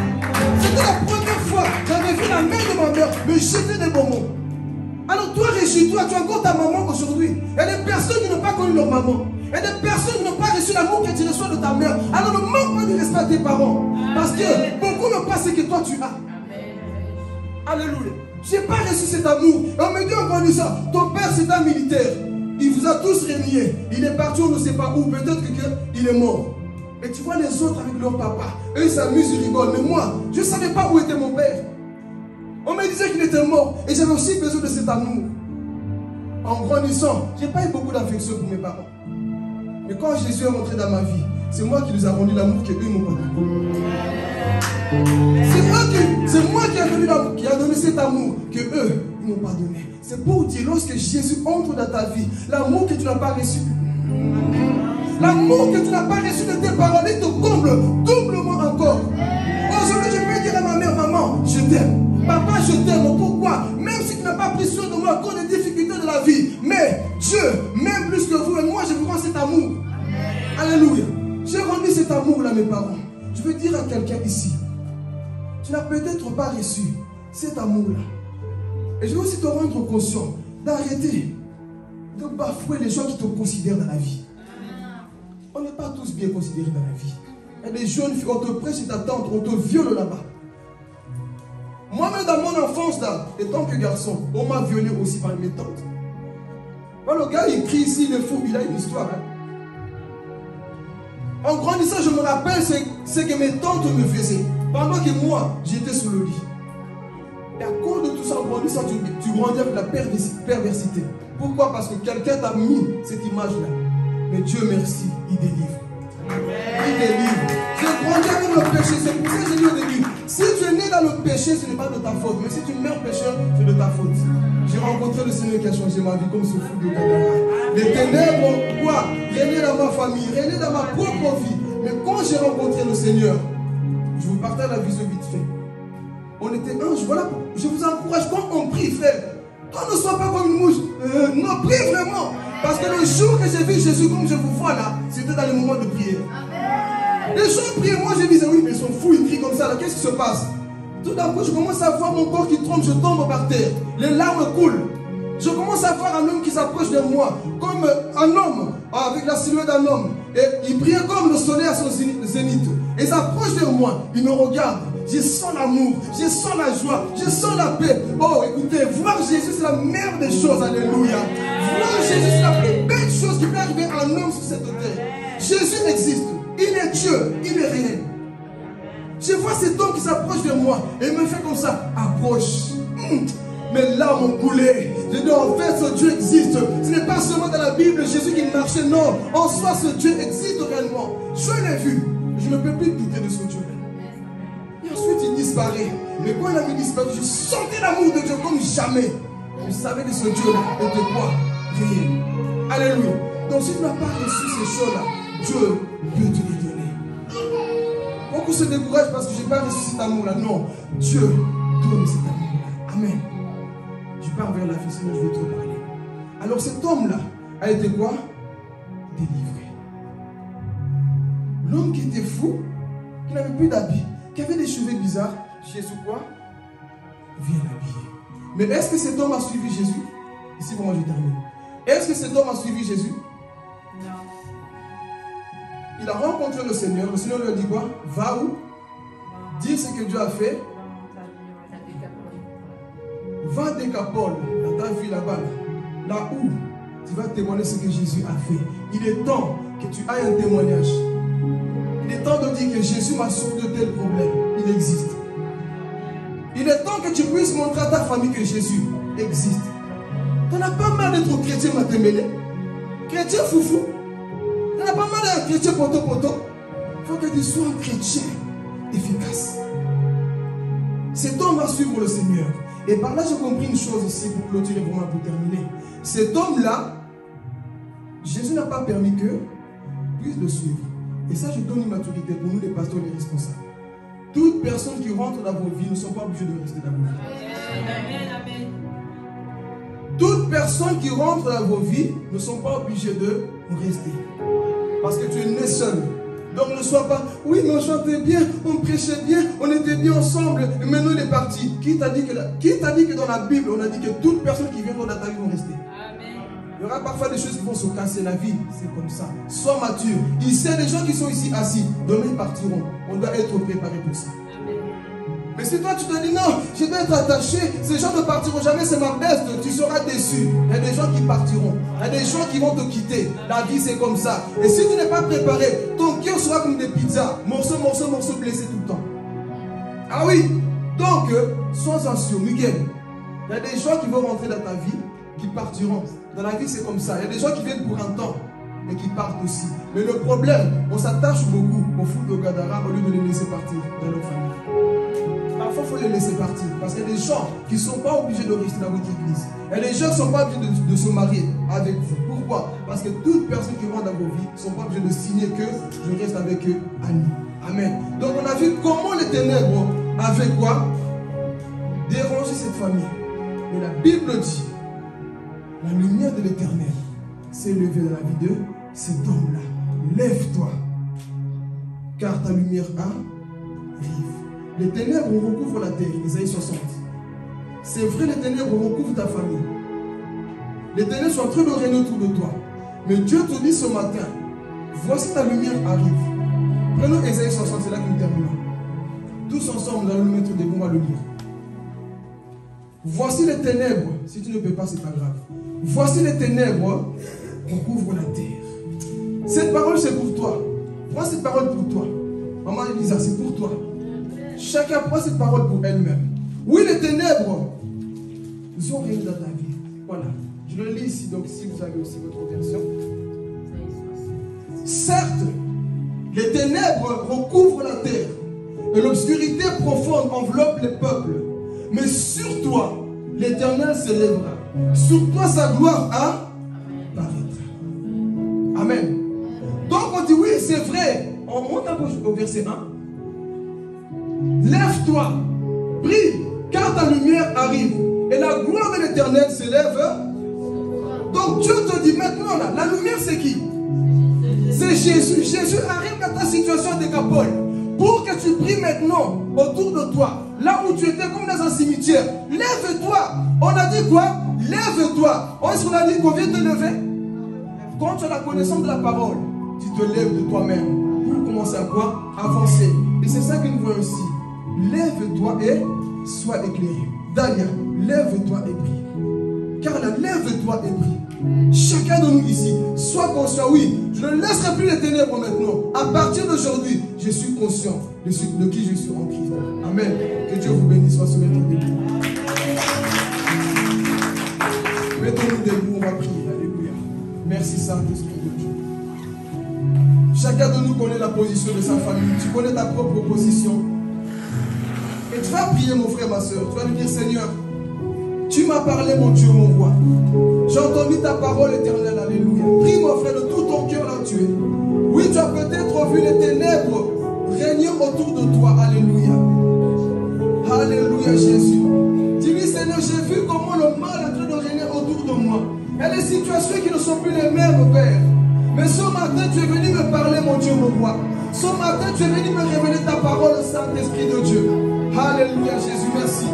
C'était la première fois que j'avais vu la main de ma mère me jeter des bonbons. Alors toi, réjouis-toi, tu as encore ta maman aujourd'hui. Il y a des personnes qui n'ont pas connu leur maman. Il y a des personnes qui n'ont pas reçu l'amour que tu reçois de ta mère. Alors ne manque pas de respect à tes parents. Parce que beaucoup n'ont pas ce que toi tu as. Alléluia. Je n'ai pas reçu cet amour. Et on me dit en grandissant, ton père c'est un militaire. Il vous a tous renié. Il est parti, on ne sait pas où. Peut-être qu'il est mort. Et tu vois les autres avec leur papa. Eux ils s'amusent, ils rigolent. Mais moi, je ne savais pas où était mon père. On me disait qu'il était mort. Et j'avais aussi besoin de cet amour. En grandissant, je n'ai pas eu beaucoup d'affection pour mes parents. Mais quand Jésus est rentré dans ma vie, c'est moi qui lui ai rendu l'amour qu'eux m'ont pas donné. C'est moi qui a donné cet amour que eux ne m'ont pas donné. C'est pour dire, lorsque Jésus entre dans ta vie, l'amour que tu n'as pas reçu, l'amour que tu n'as pas reçu de tes paroles, il te comble doublement encore. Aujourd'hui, je peux dire à ma mère, maman, je t'aime. Papa, je t'aime. Pourquoi? Même si tu n'as pas pris soin de moi à cause des difficultés de la vie, mais Dieu, même plus que vous et moi, je vous rends cet amour. Alléluia. J'ai rendu cet amour-là à mes parents. Je veux dire à quelqu'un ici, tu n'as peut-être pas reçu cet amour-là. Et je veux aussi te rendre conscient d'arrêter de bafouer les gens qui te considèrent dans la vie. On n'est pas tous bien considérés dans la vie. Il y a des jeunes filles, on te prêche ta tante, on te viole là-bas. Moi-même, dans mon enfance, là, étant que garçon, on m'a violé aussi par mes tantes. Quand le gars, il crie ici, il est fou, il a une histoire. Hein. En grandissant, je me rappelle ce que mes tantes me faisaient. Pendant que moi, j'étais sous le lit. Et à cause de tout ça, en grandissant, tu grandis avec la perversité. Pourquoi? Parce que quelqu'un t'a mis cette image-là. Mais Dieu merci, il délivre. Il délivre. J'ai grandi avec le péché. C'est pour ça que j'ai dit au début, si tu es né dans le péché, ce n'est pas de ta faute. Mais si tu meurs pécheur, c'est de ta faute. J'ai rencontré le Seigneur qui a changé ma vie comme ce fou de Gadara. Les ténèbres, quoi, régnaient dans ma famille, régnaient dans ma propre vie. Mais quand j'ai rencontré le Seigneur, je vous partage la vision vite fait. On était anges, voilà. Je vous encourage, quand on prie, frère, qu'on ne soit pas comme une mouche. Non, prie vraiment. Parce que le jour que j'ai vu Jésus comme je vous vois là, c'était dans le moment de prière. Les gens priaient, moi je disais, oui, mais ils sont fous, ils crient comme ça, là, qu'est-ce qui se passe? Tout d'un coup, je commence à voir mon corps qui tremble, je tombe par terre. Les larmes coulent. Je commence à voir un homme qui s'approche de moi, comme un homme, avec la silhouette d'un homme. Et il priait comme le soleil à son zénith. Et il s'approche de moi, il me regarde. Je sens l'amour, je sens la joie, je sens la paix. Oh, écoutez, voir Jésus, c'est la meilleure des choses, alléluia. Voir Jésus, c'est la plus belle chose qui peut arriver à un homme sur cette terre. Jésus existe, il est Dieu, il est réel. Je vois cet homme qui s'approche de moi et il me fait comme ça, approche. Mes larmes ont coulé. Je dis en fait ce Dieu existe. Ce n'est pas seulement dans la Bible Jésus qui marchait, non. En soi ce Dieu existe réellement. Je l'ai vu. Je ne peux plus douter de ce Dieu. Et ensuite il disparaît. Mais quand il a disparu, je sentais l'amour de Dieu comme jamais. Je savais que ce Dieu-là était quoi? Réel. Alléluia. Donc si tu n'as pas reçu ces choses-là, Dieu peut te les donner. Beaucoup se découragent parce que je n'ai pas reçu cet amour-là. Non. Dieu donne cet amour-là. Amen. Je pars vers la fille, sinon je vais te parler. Alors cet homme-là a été quoi? Délivré. L'homme qui était fou, qui n'avait plus d'habits, qui avait des cheveux bizarres, Jésus quoi? Vient l'habiller. Mais est-ce que cet homme a suivi Jésus? Ici, pour moi, je termine. Est-ce que cet homme a suivi Jésus? Non. Il a rencontré le Seigneur lui a dit quoi? Va où? Dis ce que Dieu a fait. Va Décapole, dans ta vie là-bas, là où tu vas témoigner ce que Jésus a fait. Il est temps que tu ailles un témoignage. Il est temps de dire que Jésus m'a sauvé de tels problèmes. Il existe. Il est temps que tu puisses montrer à ta famille que Jésus existe. Tu n'en as pas mal d'être chrétien matémélé, chrétien foufou. Tu n'en as pas mal d'être chrétien poto-poto. Il faut que tu sois un chrétien efficace. Cet homme va suivre le Seigneur. Et par là, j'ai compris une chose aussi pour clôturer, pour moi, pour terminer. Cet homme-là, Jésus n'a pas permis que puisse le suivre. Et ça, je donne une maturité pour nous, les pasteurs et les responsables. Toutes personnes qui rentrent dans vos vies ne sont pas obligées de rester dans vos vies. Amen. Toutes personnes qui rentrent dans vos vies ne sont pas obligées de rester. Parce que tu es né seul. Donc ne sois pas, oui mais on chantait bien, on prêchait bien, on était bien ensemble, et maintenant il est parti. Qui t'a dit que dans la Bible, on a dit que toute personne qui vient dans ta vie vont rester? Amen. Il y aura parfois des choses qui vont se casser, la vie, c'est comme ça. Sois mature. Il sait les gens qui sont ici assis, demain ils partiront. On doit être préparé pour ça. Amen. Mais si toi tu te dis non, je dois être attaché, ces gens ne partiront jamais, c'est ma bête, tu seras déçu. Il y a des gens qui partiront, il y a des gens qui vont te quitter. La vie c'est comme ça. Et si tu n'es pas préparé, ton cœur sera comme des pizzas, morceau, blessé tout le temps. Ah oui, donc sois anxieux, Miguel. Il y a des gens qui vont rentrer dans ta vie, qui partiront. Dans la vie c'est comme ça. Il y a des gens qui viennent pour un temps et qui partent aussi. Mais le problème, on s'attache beaucoup au foot de Gadara au lieu de les laisser partir dans leur famille. Parfois, il faut les laisser partir. Parce qu'il y a des gens qui ne sont pas obligés de rester dans votre église. Et les gens ne sont pas obligés de se marier avec vous. Pourquoi? Parce que toute personne qui rentre dans vos vies ne sont pas obligées de signer que je reste avec eux. Amen. Donc on a vu comment les ténèbres avaient quoi? Dérangé cette famille. Mais la Bible dit, la lumière de l'Éternel s'est levée dans la vie de cet homme-là. Lève-toi, car ta lumière arrive. Les ténèbres recouvrent la terre, Isaïe 60. C'est vrai, les ténèbres recouvrent ta famille. Les ténèbres sont en train de régner autour de toi. Mais Dieu te dit ce matin, voici ta lumière arrive. Prenons Isaïe 60, c'est là que nous terminons. Tous ensemble, nous allons nous mettre des mots à le lire. Voici les ténèbres. Si tu ne peux pas, c'est pas grave. Voici les ténèbres recouvrent la terre. Cette parole, c'est pour toi. Prends cette parole pour toi. Maman Elisa, c'est pour toi. Chacun prend cette parole pour elle-même. Oui, les ténèbres, ils ont régné dans ta vie. Voilà. Je le lis ici, donc si vous avez aussi votre version. Certes, les ténèbres recouvrent la terre et l'obscurité profonde enveloppe les peuples. Mais sur toi, l'Éternel s'élèvera. Sur toi, sa gloire apparaîtra. Amen. Donc on dit oui, c'est vrai. On monte un peu au verset 1. Lève-toi, brille, car ta lumière arrive. Et la gloire de l'Éternel s'élève. Donc Dieu te dit maintenant, là, la lumière c'est qui? C'est Jésus. Jésus arrive dans ta situation de Capole pour que tu brilles maintenant autour de toi. Là où tu étais comme dans un cimetière. Lève-toi. On a dit quoi? Lève-toi. Est-ce qu'on a dit qu'on vient te lever? Quand tu as la connaissance de la parole, tu te lèves de toi-même pour commencer à quoi? Avancer. Et c'est ça que nous voyons ici. Lève-toi et sois éclairé. Dahlia, lève-toi et brille. Carla, lève-toi et brille. Chacun de nous ici, sois conscient. Oui, je ne laisserai plus les ténèbres maintenant. À partir d'aujourd'hui, je suis conscient de qui je suis en Christ. Amen. Que Dieu vous bénisse. Soit se mettre debout. Mettons-nous debout, on va prier. Alléluia. Merci Saint-Esprit de Dieu. Chacun de nous connaît la position de sa famille. Tu connais ta propre position. Et tu vas prier, mon frère, ma soeur. Tu vas lui dire, Seigneur, tu m'as parlé, mon Dieu, mon roi. J'ai entendu ta parole éternelle. Alléluia. Prie, mon frère, de tout ton cœur là où tu es. Oui, tu as peut-être vu les ténèbres régner autour de toi. Alléluia. Alléluia, Jésus. Dis-lui, Seigneur, j'ai vu comment le mal est en train de régner autour de moi. Il y a des situations qui ne sont plus les mêmes, Père. Mais ce matin, tu es venu me parler, mon Dieu, mon roi. Ce matin, tu es venu me révéler ta parole, Saint-Esprit de Dieu. Alléluia, Jésus, merci.